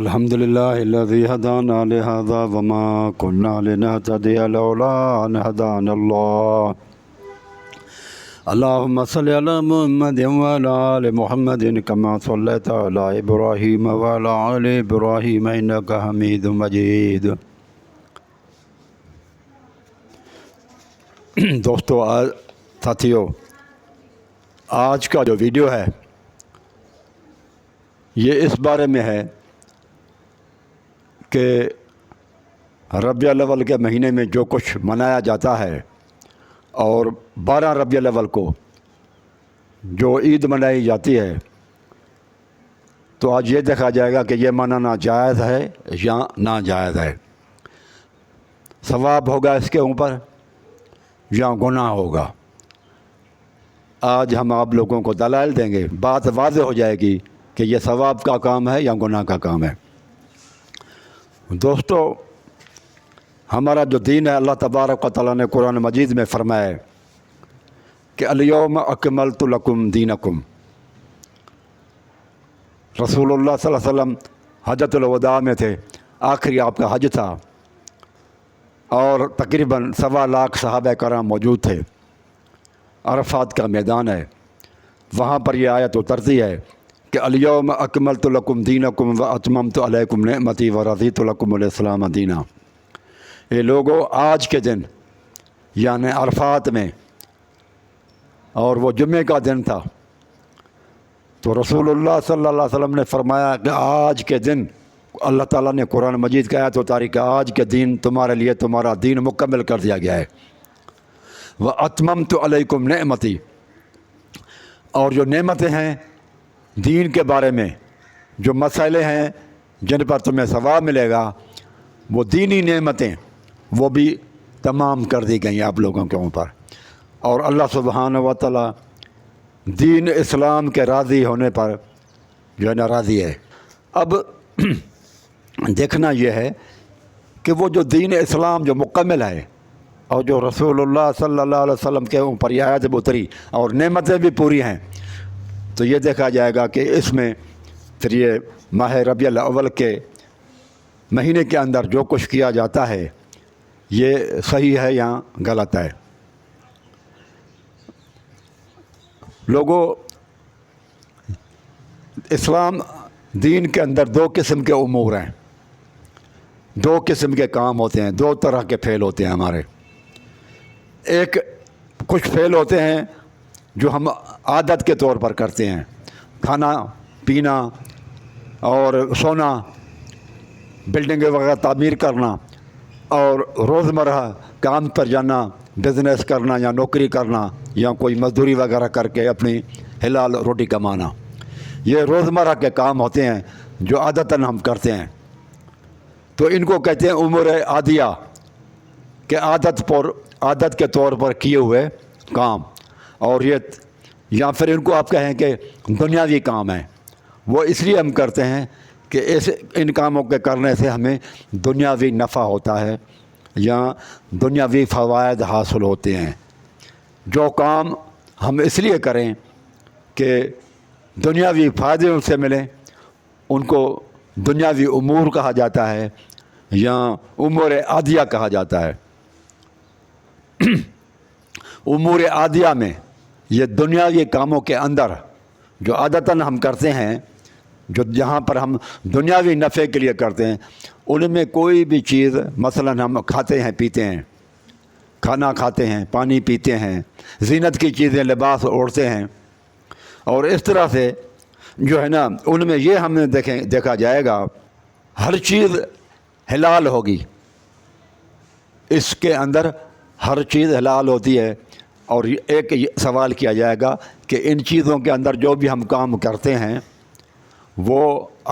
الحمد لله الذي هدانا لهذا وما كنا لنهتدي لولا أن هدانا الله. اللهم صل على محمد وعلى آل محمد كما صليت على إبراهيم وعلى آل إبراهيم إنك حميد مجيد. دوستو ساتھیو، آج کا جو ویڈیو ہے یہ اس بارے میں ہے کہ ربیع الاول کے مہینے میں جو کچھ منایا جاتا ہے اور 12 ربیع الاول کو جو عید منائی جاتی ہے، تو آج یہ دیکھا جائے گا کہ یہ منانا جائز ہے یا ناجائز ہے، ثواب ہوگا اس کے اوپر یا گناہ ہوگا۔ آج ہم آپ لوگوں کو دلائل دیں گے، بات واضح ہو جائے گی کہ یہ ثواب کا کام ہے یا گناہ کا کام ہے۔ دوستو، ہمارا جو دین ہے، اللہ تبارک و تعالیٰ نے قرآن مجید میں فرمایا ہے کہ الیوم اکملت لکم دینکم۔ رسول اللہ صلی اللہ علیہ وسلم حجۃ الوداع میں تھے، آخری آپ کا حج تھا، اور تقریباً 1.25 لاکھ صحابہ کرام موجود تھے۔ عرفات کا میدان ہے، وہاں پر یہ آیت اترتی ہے کہ الیوم اکملت لکم دینکم واتممت علیکم نعمتی ورضیت لکم الاسلام دینا۔ یہ لوگوں، آج کے دن یعنی عرفات میں، اور وہ جمعے کا دن تھا، تو رسول اللہ صلی اللہ علیہ وسلم نے فرمایا کہ آج کے دن اللہ تعالیٰ نے قرآن مجید کا آیت اتاری کہ آج کے دن تمہارے لیے تمہارا دین مکمل کر دیا گیا ہے۔ وَأَتْمَمْتُ عَلَيْكُمْ نِعْمَتِي، اور جو نعمتیں ہیں دین کے بارے میں، جو مسئلے ہیں جن پر تمہیں ثواب ملے گا، وہ دینی نعمتیں وہ بھی تمام کر دی گئی آپ لوگوں کے اوپر، اور اللہ سبحانہ و تعالیٰ دین اسلام کے راضی ہونے پر جو ہے نا راضی ہے۔ اب دیکھنا یہ ہے کہ وہ جو دین اسلام جو مکمل ہے، اور جو رسول اللہ صلی اللہ علیہ وسلم کے اوپر یہ آیت اتری اور نعمتیں بھی پوری ہیں، تو یہ دیکھا جائے گا کہ اس میں پھر یہ ماہ ربیع الاول کے مہینے کے اندر جو کچھ کیا جاتا ہے یہ صحیح ہے یا غلط ہے۔ لوگوں، اسلام دین کے اندر 2 قسم کے امور ہیں، 2 قسم کے کام ہوتے ہیں، 2 طرح کے فعل ہوتے ہیں ہمارے۔ ایک کچھ فعل ہوتے ہیں جو ہم عادت کے طور پر کرتے ہیں، کھانا پینا اور سونا، بلڈنگیں وغیرہ تعمیر کرنا، اور روزمرہ کام پر جانا، بزنس کرنا یا نوکری کرنا یا کوئی مزدوری وغیرہ کر کے اپنی حلال روٹی کمانا، یہ روزمرہ کے کام ہوتے ہیں جو عادتاً ہم کرتے ہیں۔ تو ان کو کہتے ہیں امور عادیہ، کہ عادت کے طور پر کیے ہوئے کام، اور یہ یا پھر ان کو آپ کہیں کہ دنیاوی کام ہیں۔ وہ اس لیے ہم کرتے ہیں کہ ان کاموں کے کرنے سے ہمیں دنیاوی نفع ہوتا ہے یا دنیاوی فوائد حاصل ہوتے ہیں۔ جو کام ہم اس لیے کریں کہ دنیاوی فائدے ان سے ملیں، ان کو دنیاوی امور کہا جاتا ہے یا امور عادیہ کہا جاتا ہے۔ امور عادیہ میں یہ دنیاوی کاموں کے اندر جو عادتاً ہم کرتے ہیں، جو جہاں پر ہم دنیاوی نفع کے لیے کرتے ہیں، ان میں کوئی بھی چیز، مثلاً ہم کھاتے ہیں پیتے ہیں، کھانا کھاتے ہیں، پانی پیتے ہیں، زینت کی چیزیں، لباس اوڑھتے ہیں، اور اس طرح سے جو ہے نا ان میں یہ ہم نے دیکھا جائے گا ہر چیز حلال ہوگی، اس کے اندر ہر چیز حلال ہوتی ہے۔ اور ایک سوال کیا جائے گا کہ ان چیزوں کے اندر جو بھی ہم کام کرتے ہیں وہ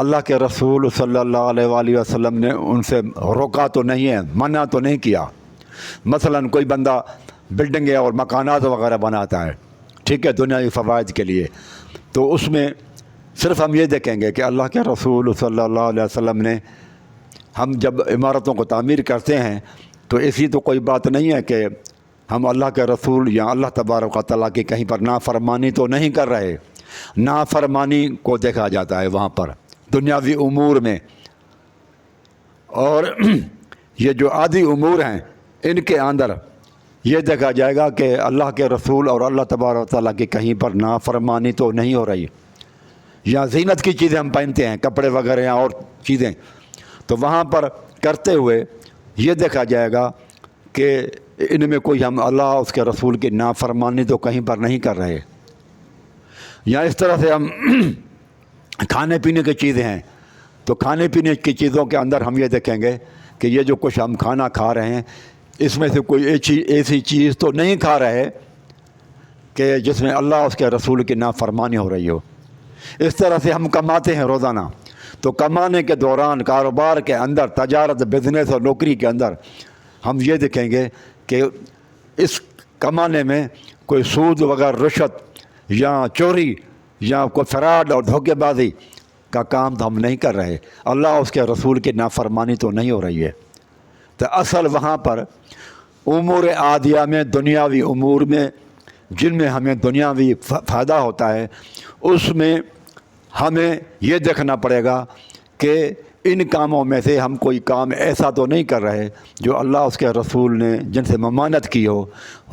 اللہ کے رسول صلی اللہ علیہ وآلہ وسلم نے ان سے روکا تو نہیں ہے، منع تو نہیں کیا۔ مثلاً کوئی بندہ بلڈنگیں اور مکانات وغیرہ بناتا ہے، ٹھیک ہے، دنیاوی فوائد کے لیے، تو اس میں صرف ہم یہ دیکھیں گے کہ اللہ کے رسول صلی اللہ علیہ وسلم نے، ہم جب عمارتوں کو تعمیر کرتے ہیں تو ایسی تو کوئی بات نہیں ہے کہ ہم اللہ کے رسول یا اللہ تبارک و تعالیٰ کی کہیں پر نافرمانی تو نہیں کر رہے۔ نافرمانی کو دیکھا جاتا ہے وہاں پر دنیاوی امور میں، اور یہ جو عادی امور ہیں ان کے اندر یہ دیکھا جائے گا کہ اللہ کے رسول اور اللہ تبارک و تعالیٰ کی کہیں پر نافرمانی تو نہیں ہو رہی. یا زینت کی چیزیں ہم پہنتے ہیں، کپڑے وغیرہ یا اور چیزیں، تو وہاں پر کرتے ہوئے یہ دیکھا جائے گا کہ ان میں کوئی ہم اللہ اس کے رسول کی نافرمانی تو کہیں پر نہیں کر رہے. یا اس طرح سے ہم کھانے پینے کی چیزیں ہیں، تو کھانے پینے کی چیزوں کے اندر ہم یہ دیکھیں گے کہ یہ جو کچھ ہم کھانا کھا رہے ہیں اس میں سے کوئی ایسی چیز تو نہیں کھا رہے کہ جس میں اللہ اس کے رسول کی نافرمانی ہو رہی ہو. اس طرح سے ہم کماتے ہیں روزانہ، تو کمانے کے دوران کاروبار کے اندر، تجارت، بزنس اور نوکری کے اندر ہم یہ دیکھیں گے کہ اس کمانے میں کوئی سود وغیرہ، رشوت یا چوری یا کوئی فراڈ اور دھوکے بازی کا کام تو ہم نہیں کر رہے، اللہ اس کے رسول کی نافرمانی تو نہیں ہو رہی ہے. تو اصل وہاں پر امور عادیہ میں، دنیاوی امور میں جن میں ہمیں دنیاوی فائدہ ہوتا ہے، اس میں ہمیں یہ دیکھنا پڑے گا کہ ان کاموں میں سے ہم کوئی کام ایسا تو نہیں کر رہے جو اللہ اس کے رسول نے جن سے ممانعت کی ہو،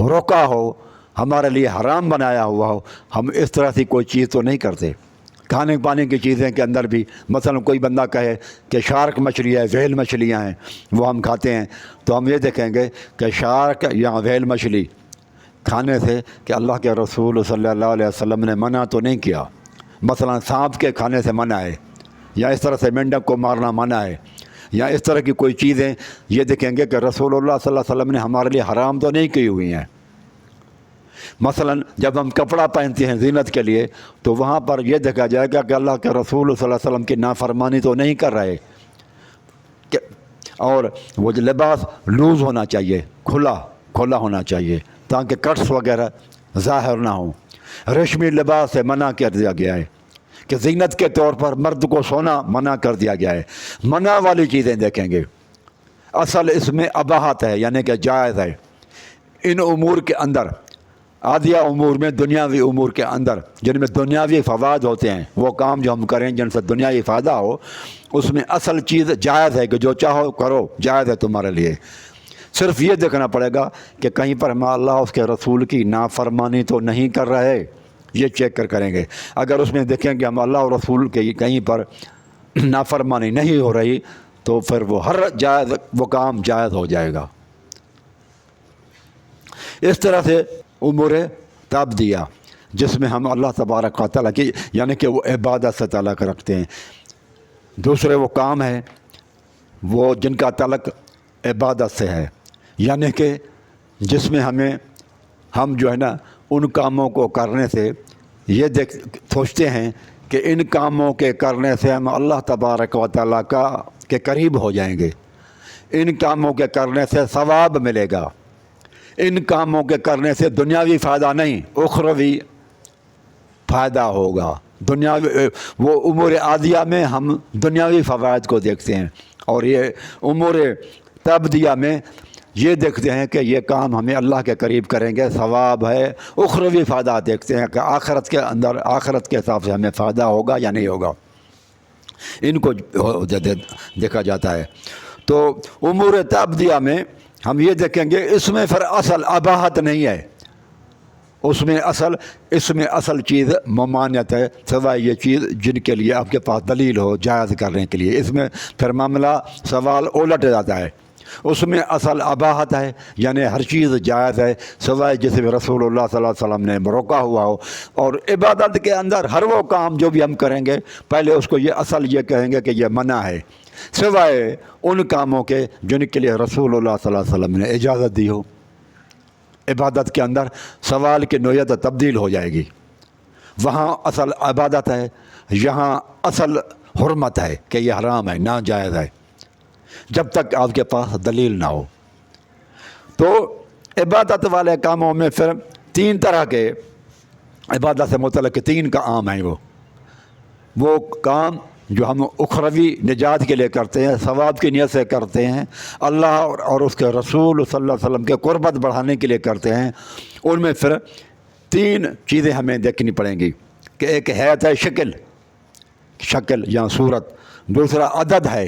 روکا ہو، ہمارے لیے حرام بنایا ہوا ہو. ہم اس طرح سے کوئی چیز تو نہیں کرتے. کھانے پانے کی چیزیں کے اندر بھی مثلا کوئی بندہ کہے کہ شارک مچھلی ہے، ویل مچھلیاں ہیں، وہ ہم کھاتے ہیں، تو ہم یہ دیکھیں گے کہ شارک یا ویل مچھلی کھانے سے کہ اللہ کے رسول صلی اللہ علیہ وسلم نے منع تو نہیں کیا. مثلا سانپ کے کھانے سے منع ہے، یا اس طرح سے مینڈک کو مارنا منع ہے، یا اس طرح کی کوئی چیزیں یہ دیکھیں گے کہ رسول اللہ صلی اللہ علیہ وسلم نے ہمارے لیے حرام تو نہیں کی ہوئی ہیں. مثلا جب ہم کپڑا پہنتے ہیں زینت کے لیے، تو وہاں پر یہ دیکھا جائے گا کہ اللہ کے رسول صلی اللہ علیہ وسلم کی نافرمانی تو نہیں کر رہے، اور وہ جو لباس لوز ہونا چاہیے، کھلا ہونا چاہیے تاکہ کٹس وغیرہ ظاہر نہ ہوں. ریشمی لباس سے منع کر دیا گیا ہے کہ زینت کے طور پر مرد کو سونا منع کر دیا گیا ہے. منع والی چیزیں دیکھیں گے، اصل اس میں اباحت ہے، یعنی کہ جائز ہے. ان امور کے اندر، عادیہ امور میں، دنیاوی امور کے اندر جن میں دنیاوی فوائد ہوتے ہیں، وہ کام جو ہم کریں جن سے دنیاوی فائدہ ہو، اس میں اصل چیز جائز ہے کہ جو چاہو کرو، جائز ہے تمہارے لیے. صرف یہ دیکھنا پڑے گا کہ کہیں پر ہم اللہ اس کے رسول کی نافرمانی تو نہیں کر رہے، یہ چیک کریں گے. اگر اس میں دیکھیں کہ ہم اللہ اور رسول کے کہیں پر نافرمانی نہیں ہو رہی، تو پھر وہ ہر جائز، وہ کام جائز ہو جائے گا. اس طرح سے امور تعبدیہ جس میں ہم اللہ تبارک و تعالیٰ کی، یعنی کہ وہ عبادت سے تعلق رکھتے ہیں. دوسرے وہ کام ہے وہ جن کا تعلق عبادت سے ہے، یعنی کہ جس میں ہم جو ہے نا ان کاموں کو کرنے سے یہ سوچتے ہیں کہ ان کاموں کے کرنے سے ہم اللہ تبارک و تعالیٰ کے قریب ہو جائیں گے، ان کاموں کے کرنے سے ثواب ملے گا، ان کاموں کے کرنے سے دنیاوی فائدہ نہیں، اخروی فائدہ ہوگا. دنیاوی وہ امور عادیہ میں ہم دنیاوی فوائد کو دیکھتے ہیں، اور یہ امور تعبدیہ میں یہ دیکھتے ہیں کہ یہ کام ہمیں اللہ کے قریب کریں گے، ثواب ہے. اخروی فائدہ دیکھتے ہیں کہ آخرت کے اندر، آخرت کے حساب سے ہمیں فائدہ ہوگا یا نہیں ہوگا، ان کو دیکھا جاتا ہے. تو امور تعبدیہ میں ہم یہ دیکھیں گے اس میں پھر اصل اباحت نہیں ہے، اس میں اصل چیز ممانعت ہے، سوائے یہ چیز جن کے لیے آپ کے پاس دلیل ہو جائز کرنے کے لیے. اس میں پھر معاملہ سوال الٹ جاتا ہے. اس میں اصل اباحت ہے، یعنی ہر چیز جائز ہے سوائے جس میں رسول اللہ صلی اللہ علیہ وسلم نے روکا ہوا ہو. اور عبادت کے اندر ہر وہ کام جو بھی ہم کریں گے پہلے اس کو یہ اصل یہ کہیں گے کہ یہ منع ہے، سوائے ان کاموں کے جن کے لیے رسول اللہ صلی اللہ علیہ وسلم نے اجازت دی ہو. عبادت کے اندر سوال کی نوعیت تبدیل ہو جائے گی. وہاں اصل عبادت ہے، یہاں اصل حرمت ہے کہ یہ حرام ہے، ناجائز ہے، جب تک آپ کے پاس دلیل نہ ہو. تو عبادت والے کاموں میں پھر تین طرح کے عبادت سے متعلق تین کام ہیں. وہ کام جو ہم اخروی نجات کے لیے کرتے ہیں، ثواب کی نیت سے کرتے ہیں، اللہ اور اس کے رسول صلی اللہ علیہ وسلم کے قربت بڑھانے کے لیے کرتے ہیں. ان میں پھر تین چیزیں ہمیں دیکھنی پڑیں گی کہ ایک حیت ہے، شکل یا صورت. دوسرا عدد ہے،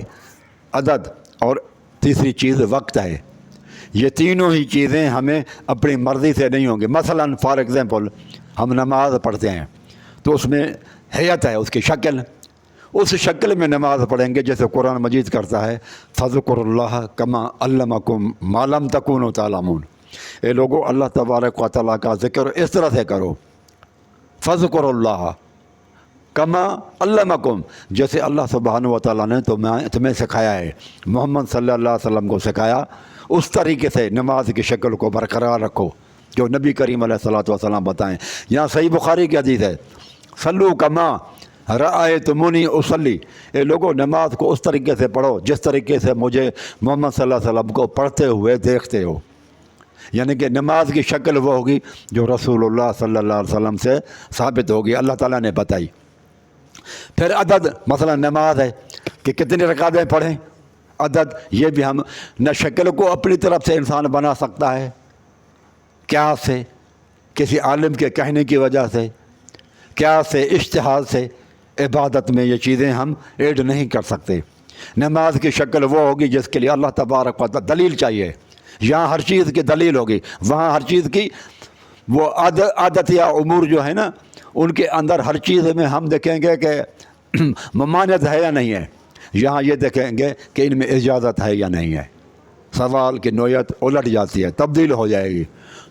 عدد، اور تیسری چیز وقت ہے. یہ تینوں ہی چیزیں ہمیں اپنی مرضی سے نہیں ہوں گی. مثلاً فار ایگزامپل ہم نماز پڑھتے ہیں تو اس میں ہیئت ہے، اس کی شکل، اس شکل میں نماز پڑھیں گے جیسے قرآن مجید کرتا ہے فذکروا اللہ کما علمکم ما لم تکونوا تعلمون. اے لوگو اللہ تبارک و تعالیٰ کا ذکر اس طرح سے کرو، فذکروا اللہ کما علمکم، جیسے اللہ سبحانہ و تعالیٰ نے تمہیں سکھایا ہے، محمد صلی اللہ علیہ وسلم کو سکھایا، اس طریقے سے نماز کی شکل کو برقرار رکھو جو نبی کریم علیہ الصلوۃ والسلام بتائیں. یہاں صحیح بخاری کی حدیث ہے صلو کما رأیتمونی اصلی. اے لوگوں نماز کو اس طریقے سے پڑھو جس طریقے سے مجھے محمد صلی اللہ علیہ وسلم کو پڑھتے ہوئے دیکھتے ہو. یعنی کہ نماز کی شکل وہ ہوگی جو رسول اللہ صلی اللہ علیہ وسلم سے ثابت ہوگی، اللہ تعالیٰ نے بتائی. پھر عدد، مثلا نماز ہے کہ کتنی رکعتیں پڑھیں، عدد یہ بھی ہم نہ شکل کو اپنی طرف سے انسان بنا سکتا ہے کیا سے، کسی عالم کے کہنے کی وجہ سے، کیا سے اجتہاد سے عبادت میں یہ چیزیں ہم ایڈ نہیں کر سکتے. نماز کی شکل وہ ہوگی جس کے لیے اللہ تبارک و تعالیٰ دلیل چاہیے. یہاں ہر چیز کی دلیل ہوگی، وہاں ہر چیز کی وہ عادت یا امور جو ہے نا ان کے اندر ہر چیز میں ہم دیکھیں گے کہ ممانعت ہے یا نہیں ہے. یہاں یہ دیکھیں گے کہ ان میں اجازت ہے یا نہیں ہے. سوال کی نوعیت الٹ جاتی ہے، تبدیل ہو جائے گی.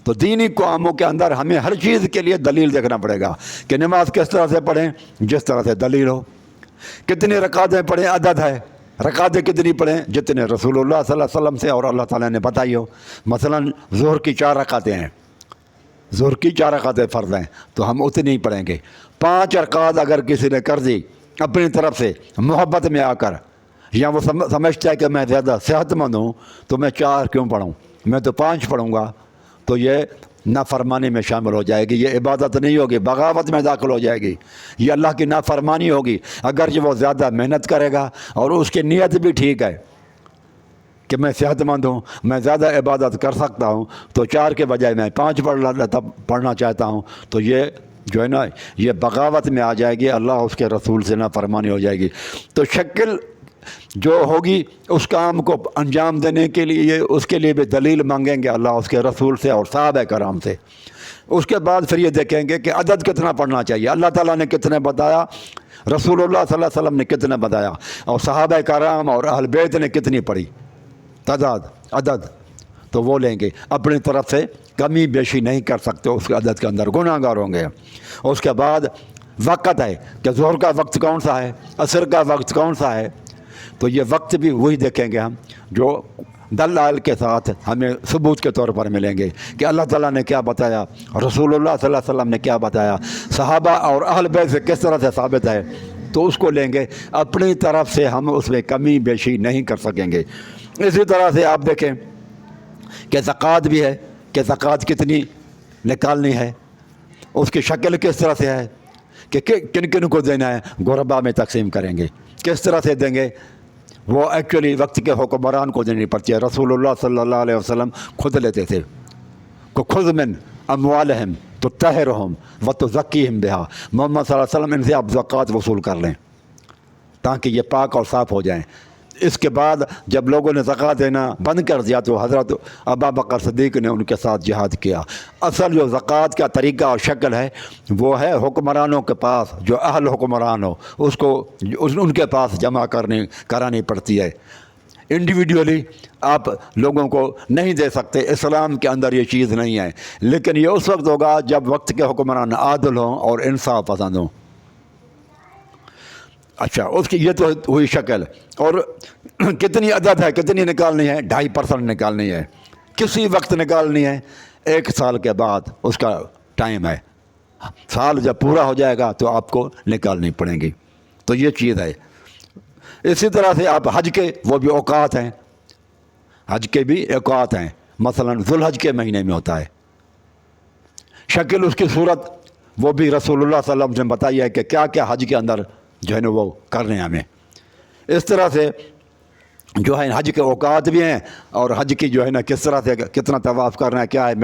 تو دینی کاموں کے اندر ہمیں ہر چیز کے لیے دلیل دیکھنا پڑے گا کہ نماز کس طرح سے پڑھیں جس طرح سے دلیل ہو. کتنی رکعتیں پڑھیں، عدد ہے، رکعتیں کتنی پڑھیں جتنے رسول اللہ صلی اللہ علیہ وسلم سے اور اللہ تعالیٰ نے بتائی ہو. مثلاً ظہر کی 4 رکعتیں ہیں، ظہر کی 4 رکعتیں فرض ہیں تو ہم اتنی ہی پڑھیں گے. 5 رکعت اگر کسی نے کر دی اپنی طرف سے محبت میں آ کر، یا وہ سمجھتا ہے کہ میں زیادہ صحت مند ہوں تو میں 4 کیوں پڑھوں، میں تو 5 پڑھوں گا، تو یہ نافرمانی میں شامل ہو جائے گی. یہ عبادت نہیں ہوگی، بغاوت میں داخل ہو جائے گی. یہ اللہ کی نافرمانی ہوگی. اگرچہ وہ زیادہ محنت کرے گا اور اس کی نیت بھی ٹھیک ہے کہ میں صحت مند ہوں، میں زیادہ عبادت کر سکتا ہوں، تو 4 کے بجائے میں 5 پڑھنا چاہتا ہوں، تو یہ جو ہے نا یہ بغاوت میں آ جائے گی، اللہ اس کے رسول سے نافرمانی ہو جائے گی. تو شکل جو ہوگی اس کام کو انجام دینے کے لیے اس کے لیے بھی دلیل مانگیں گے اللہ اس کے رسول سے اور صحابہ کرام سے. اس کے بعد پھر یہ دیکھیں گے کہ عدد کتنا پڑھنا چاہیے، اللہ تعالیٰ نے کتنے بتایا، رسول اللہ صلی اللہ علیہ وسلم نے کتنے بتایا، اور صحابہ کرام اور اہل بیت نے کتنی پڑھی، تعداد، عدد. تو وہ لیں گے. اپنی طرف سے کمی بیشی نہیں کر سکتے، اس کے عدد کے اندر گناہ گار ہوں گے. اس کے بعد وقت ہے کہ ظہر کا وقت کون سا ہے، عصر کا وقت کون سا ہے. تو یہ وقت بھی وہی دیکھیں گے ہم جو دلائل کے ساتھ ہمیں ثبوت کے طور پر ملیں گے کہ اللہ تعالیٰ نے کیا بتایا، رسول اللہ صلی اللہ علیہ وسلم نے کیا بتایا، صحابہ اور اہل بیت سے کس طرح سے ثابت ہے، تو اس کو لیں گے. اپنی طرف سے ہم اس میں کمی بیشی نہیں کر سکیں گے. اسی طرح سے آپ دیکھیں کہ زکوٰۃ بھی ہے کہ زکوٰۃ کتنی نکالنی ہے، اس کی شکل کس طرح سے ہے کہ کن کن کو دینا ہے، غربا میں تقسیم کریں گے، کس طرح سے دیں گے. وہ ایکچولی وقت کے حکمران کو دینی پڑتی ہے. رسول اللہ صلی اللہ علیہ وسلم خود لیتے تھے کہ خذ من اموالہم تطہرہم وتزکیہم بہا. محمد صلی اللہ علیہ وسلم ان سے آپ زکوٰۃ وصول کر لیں تاکہ یہ پاک اور صاف ہو جائیں. اس کے بعد جب لوگوں نے زکوٰۃ دینا بند کر دیا تو حضرت ابوبکر صدیق نے ان کے ساتھ جہاد کیا. اصل جو زکوٰۃ کا طریقہ اور شکل ہے وہ ہے حکمرانوں کے پاس، جو اہل حکمران ہو اس کو ان کے پاس جمع کرانی پڑتی ہے. انڈیویڈولی آپ لوگوں کو نہیں دے سکتے، اسلام کے اندر یہ چیز نہیں ہے. لیکن یہ اس وقت ہوگا جب وقت کے حکمران عادل ہوں اور انصاف پسند ہوں. اچھا، اس کی یہ تو ہوئی شکل. اور کتنی عدد ہے، کتنی نکالنی ہے، 2.5% نکالنی ہے. کسی وقت نکالنی ہے، 1 سال کے بعد اس کا ٹائم ہے. سال جب پورا ہو جائے گا تو آپ کو نکالنی پڑیں گی. تو یہ چیز ہے. اسی طرح سے آپ حج کے وہ بھی اوقات ہیں، حج کے بھی اوقات ہیں. مثلاً ذوالحج کے مہینے میں ہوتا ہے. شکل اس کی صورت وہ بھی رسول اللہ صلی اللہ علیہ وسلم نے بتائی ہے کہ کیا کیا حج کے اندر جو ہے نا وہ کرنے ہیں ہمیں. اس طرح سے جو ہے حج کے اوقات بھی ہیں اور حج کی جو ہے نا کس طرح سے کتنا طواف کرنا ہے، کیا ہے،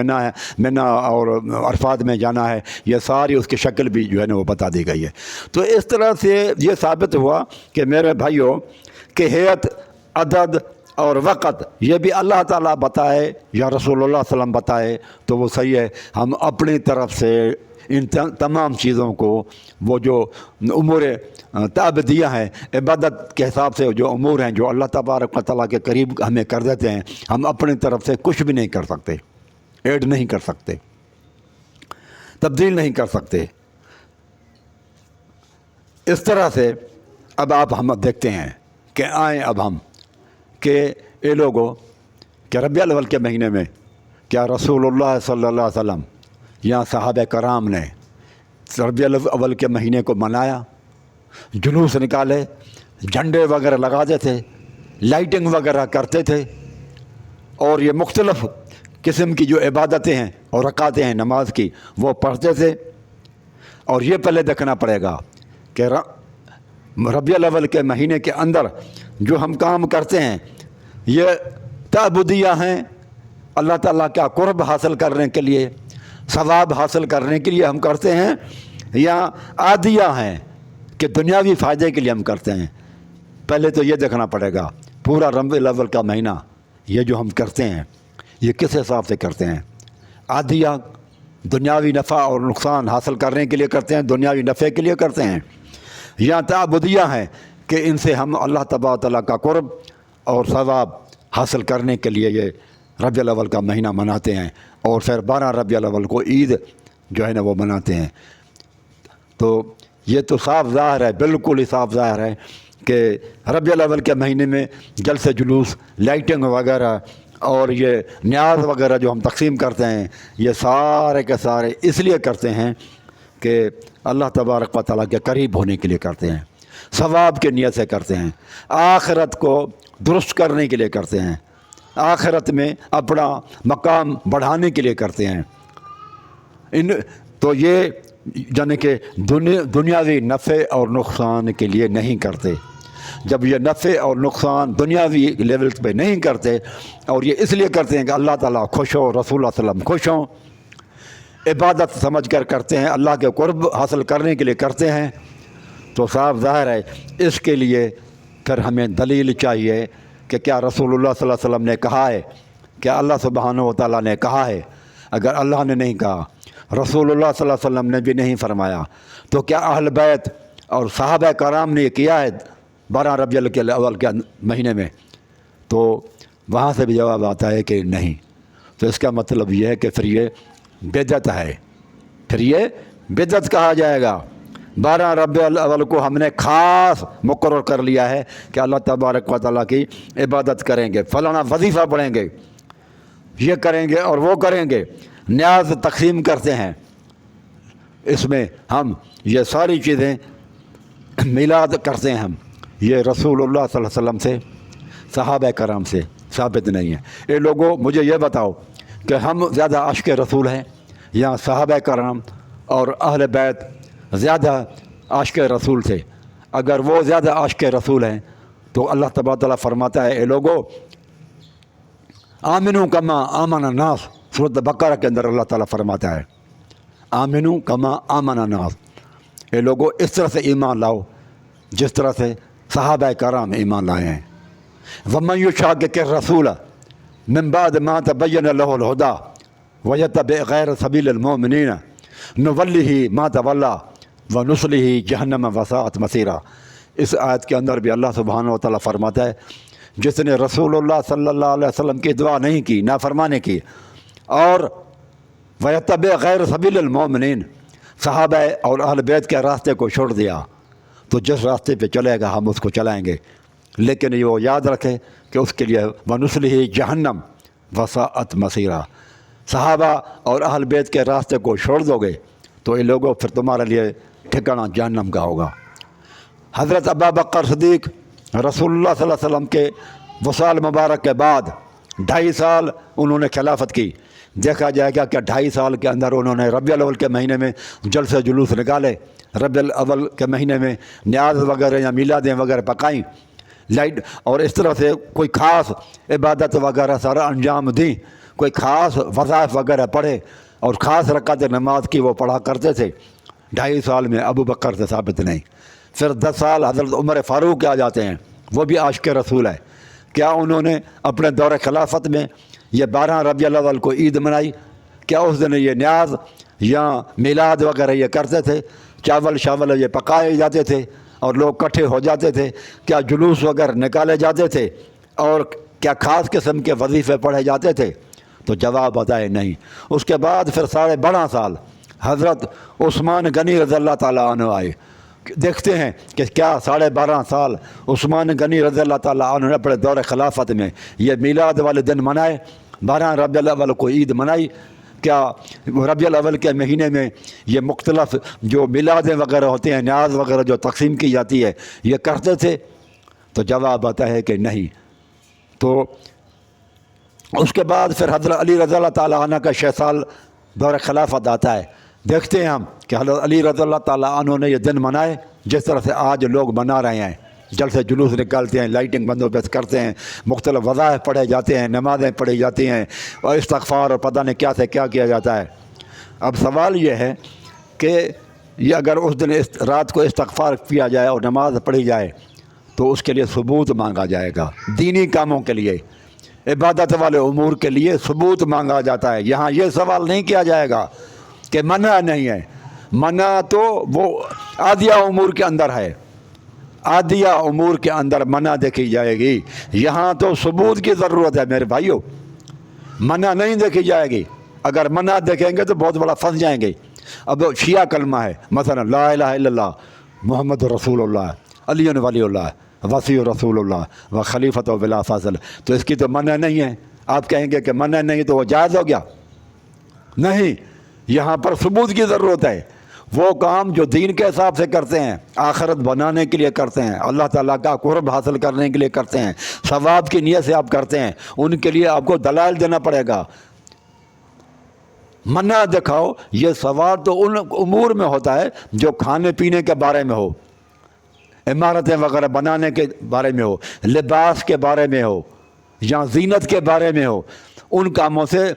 منا اور عرفات میں جانا ہے، یہ ساری اس کی شکل بھی جو ہے نا وہ بتا دی گئی ہے. تو اس طرح سے یہ ثابت ہوا کہ میرے بھائیوں کہ ہیئت، عدد اور وقت یہ بھی اللہ تعالیٰ بتائے یا رسول اللہ صلی اللہ علیہ وسلم بتائے تو وہ صحیح ہے۔ ہم اپنی طرف سے ان تمام چیزوں کو، وہ جو امور تعبدیہ ہیں، عبادت کے حساب سے جو امور ہیں جو اللہ تبارک و تعالیٰ کے قریب ہمیں کر دیتے ہیں، ہم اپنی طرف سے کچھ بھی نہیں کر سکتے، ایڈ نہیں کر سکتے، تبدیل نہیں کر سکتے۔ اس طرح سے اب آپ ہم دیکھتے ہیں کہ آئیں اب ہم کہ اے لوگوں کہ ربیع الاول کے مہینے میں کیا رسول اللہ صلی اللہ علیہ وسلم یا صحابہ کرام نے ربیع الاول کے مہینے کو منایا، جلوس نکالے، جھنڈے وغیرہ لگاتے تھے، لائٹنگ وغیرہ کرتے تھے، اور یہ مختلف قسم کی جو عبادتیں ہیں اور رکعتیں ہیں نماز کی وہ پڑھتے تھے؟ اور یہ پہلے دیکھنا پڑے گا کہ ربیع الاول کے مہینے کے اندر جو ہم کام کرتے ہیں یہ تعبدیہ ہیں، اللہ تعالیٰ کا قرب حاصل کرنے کے لیے، ثواب حاصل کرنے کے لیے ہم کرتے ہیں، یا عادیہ ہیں کہ دنیاوی فائدے کے لیے ہم کرتے ہیں؟ پہلے تو یہ دیکھنا پڑے گا پورا ربیع الاول کا مہینہ یہ جو ہم کرتے ہیں یہ کس حساب سے کرتے ہیں؟ عادیہ دنیاوی نفع اور نقصان حاصل کرنے کے لیے کرتے ہیں، دنیاوی نفع کے لیے کرتے ہیں، یا تعبدیہ ہیں کہ ان سے ہم اللہ تبارک و تعالیٰ کا قرب اور ثواب حاصل کرنے کے لیے یہ ربیع الاول کا مہینہ مناتے ہیں، اور پھر 12 ربیع الاول کو عید جو ہے نا وہ مناتے ہیں؟ تو یہ تو صاف ظاہر ہے، بالکل ہی صاف ظاہر ہے کہ ربیع الاول کے مہینے میں جلسے جلوس، لائٹنگ وغیرہ اور یہ نیاز وغیرہ جو ہم تقسیم کرتے ہیں یہ سارے کے سارے اس لیے کرتے ہیں کہ اللہ تبارک و تعالیٰ کے قریب ہونے کے لیے کرتے ہیں، ثواب کے نیت سے کرتے ہیں، آخرت کو درست کرنے کے لیے کرتے ہیں، آخرت میں اپنا مقام بڑھانے کے لیے کرتے ہیں۔ تو یہ یعنی کہ دنیاوی نفع اور نقصان کے لیے نہیں کرتے۔ جب یہ نفع اور نقصان دنیاوی لیول پہ نہیں کرتے اور یہ اس لیے کرتے ہیں کہ اللہ تعالیٰ خوش ہو، رسول اللہ صلی اللہ علیہ وسلم خوش ہوں، عبادت سمجھ کر کرتے ہیں، اللہ کے قرب حاصل کرنے کے لیے کرتے ہیں، تو صاف ظاہر ہے اس کے لیے پھر ہمیں دلیل چاہیے کہ کیا رسول اللہ صلی اللہ علیہ وسلم نے کہا ہے، کیا اللہ سبحانہ و تعالیٰ نے کہا ہے؟ اگر اللہ نے نہیں کہا، رسول اللہ صلی اللہ علیہ وسلم نے بھی نہیں فرمایا، تو کیا اہل بیت اور صحابہ کرام نے یہ کیا ہے 12 ربیع الاول کے مہینے میں؟ تو وہاں سے بھی جواب آتا ہے کہ نہیں۔ تو اس کا مطلب یہ ہے کہ پھر یہ بدعت ہے، پھر یہ بدعت کہا جائے گا۔ 12 ربیع الاول کو ہم نے خاص مقرر کر لیا ہے کہ اللہ تبارک و تعالیٰ کی عبادت کریں گے، فلانا وظیفہ پڑھیں گے، یہ کریں گے اور وہ کریں گے، نیاز تقسیم کرتے ہیں، اس میں ہم یہ ساری چیزیں میلاد کرتے ہیں ہم، یہ رسول اللہ صلی اللہ علیہ وسلم سے، صحابہ کرام سے ثابت نہیں ہے۔ اے لوگوں مجھے یہ بتاؤ کہ ہم زیادہ عاشق رسول ہیں یا صحابہ کرام اور اہل بیت زیادہ عاشق رسول سے؟ اگر وہ زیادہ عاشق رسول ہیں تو اللہ تبارک و تعالیٰ فرماتا ہے اے لوگوں آمنو کما آمن الناس، سورۃ بقرہ کے اندر اللہ تعالیٰ فرماتا ہے آمنو کما آمن الناس، اے لوگوں اس طرح سے ایمان لاؤ جس طرح سے صحابہ کرام ایمان لائے ہیں۔ وَمَن يُشَاقِقِ الرَّسُولَ مِن بَعْدِ مَا تَبَيَّنَ لَهُ الْهُدَىٰ وَيَتَّبِعْ غَيْرَ سَبِيلِ الْمُؤْمِنِينَ نُوَلِّهِ مَا تَوَلَّىٰ وَنُصْلِهِ جَهَنَّمَ وَسَاءَتْ مَصِيرًا۔ اس آیت کے اندر بھی اللہ سبحانہ و تعالیٰ فرماتا ہے جس نے رسول اللہ صلی اللہ علیہ وسلم کی دعا نہیں کی، نافرمانی کی، اور وَيَتَّبِعْ غَيْرَ سَبِيلِ الْمُؤْمِنِينَ صحابہ اور اہل بیت کے راستے کو چھوڑ دیا، تو جس راستے پہ چلے گا ہم اس کو چلائیں گے، لیکن یہ وہ یاد رکھے کہ اس کے لیے وَنُصْلِهِ جَهَنَّمَ وَسَاءَتْ مَصِيرًا۔ صحابہ اور اہل بیت کے راستے کو چھوڑ دو گے تو یہ لوگوں پھر تمہارے لیے ٹھکانہ جہنم کا ہوگا۔ حضرت ابوبکر صدیق رسول اللہ صلی اللہ علیہ وسلم کے وصال مبارک کے بعد 2.5 سال انہوں نے خلافت کی۔ دیکھا جائے گا کہ 2.5 سال کے اندر انہوں نے ربیع الاول کے مہینے میں جلسے جلوس نکالے، ربیع الاول کے مہینے میں نیاز وغیرہ یا میلادیں وغیرہ پکائیں، لائٹ، اور اس طرح سے کوئی خاص عبادت وغیرہ سارا انجام دیں، کوئی خاص وظائف وغیرہ پڑھے اور خاص رکعت نماز کی وہ پڑھا کرتے تھے۔ 2.5 سال میں ابو بکر سے ثابت نہیں۔ پھر 10 سال حضرت عمر فاروق کے آ جاتے ہیں، وہ بھی عاشق رسول ہے کیا انہوں نے اپنے دور خلافت میں یہ 12 ربیع الاول کو عید منائی؟ کیا اس دن یہ نیاز یا میلاد وغیرہ یہ کرتے تھے؟ چاول شاول یہ پکائے جاتے تھے اور لوگ اکٹھے ہو جاتے تھے؟ کیا جلوس وغیرہ نکالے جاتے تھے؟ اور کیا خاص قسم کے وظیفے پڑھے جاتے تھے؟ تو جواب بتائے نہیں۔ اس کے بعد پھر 12.5 سال حضرت عثمان غنی رضی اللہ تعالیٰ عنہ آئے۔ دیکھتے ہیں کہ کیا 12.5 سال عثمان غنی رضی اللہ تعالیٰ عنہ نے اپنے دور خلافت میں یہ میلاد والے دن منائے؟ 12 ربیع الاول کو عید منائی؟ کیا ربیع الاول کے مہینے میں یہ مختلف جو میلادیں وغیرہ ہوتے ہیں، نیاز وغیرہ جو تقسیم کی جاتی ہے، یہ کرتے تھے؟ تو جواب آتا ہے کہ نہیں۔ تو اس کے بعد پھر حضرت علی رضی اللہ تعالیٰ عنہ کا 6 سال دور خلافت آتا ہے۔ دیکھتے ہیں ہم کہ حضرت علی رضی اللہ تعالیٰ عنہ نے یہ دن منائے جس طرح سے آج لوگ منا رہے ہیں، جلسے جلوس نکالتے ہیں، لائٹنگ بندوبست کرتے ہیں، مختلف وظائف پڑھے جاتے ہیں، نمازیں پڑھی جاتی ہیں اور استغفار اور پتہ نہیں کیا سے کیا کیا جاتا ہے۔ اب سوال یہ ہے کہ یہ اگر اس دن رات کو استغفار کیا جائے اور نماز پڑھی جائے تو اس کے لیے ثبوت مانگا جائے گا، دینی کاموں کے لیے، عبادت والے امور کے لیے ثبوت مانگا جاتا ہے۔ یہاں یہ سوال نہیں کیا جائے گا کہ منع نہیں ہے، منع تو وہ عادیہ امور کے اندر ہے، عادیہ امور کے اندر منع دیکھی جائے گی۔ یہاں تو ثبوت کی ضرورت ہے میرے بھائیوں، منع نہیں دیکھی جائے گی۔ اگر منع دیکھیں گے تو بہت بڑا پھنس جائیں گے۔ اب شیعہ کلمہ ہے، مثلا لا الہ الا اللہ محمد رسول اللہ، علی ولی اللہ، وصی رسول اللہ و خلیفۃ بلا فضل، تو اس کی تو منع نہیں ہے۔ آپ کہیں گے کہ منع نہیں تو وہ جائز ہو گیا؟ نہیں، یہاں پر ثبوت کی ضرورت ہے۔ وہ کام جو دین کے حساب سے کرتے ہیں، آخرت بنانے کے لیے کرتے ہیں، اللہ تعالیٰ کا قرب حاصل کرنے کے لیے کرتے ہیں، ثواب کی نیت سے آپ کرتے ہیں، ان کے لیے آپ کو دلائل دینا پڑے گا۔ منع دکھاؤ، یہ سوال تو ان امور میں ہوتا ہے جو کھانے پینے کے بارے میں ہو، عمارتیں وغیرہ بنانے کے بارے میں ہو، لباس کے بارے میں ہو یا زینت کے بارے میں ہو، ان کاموں سے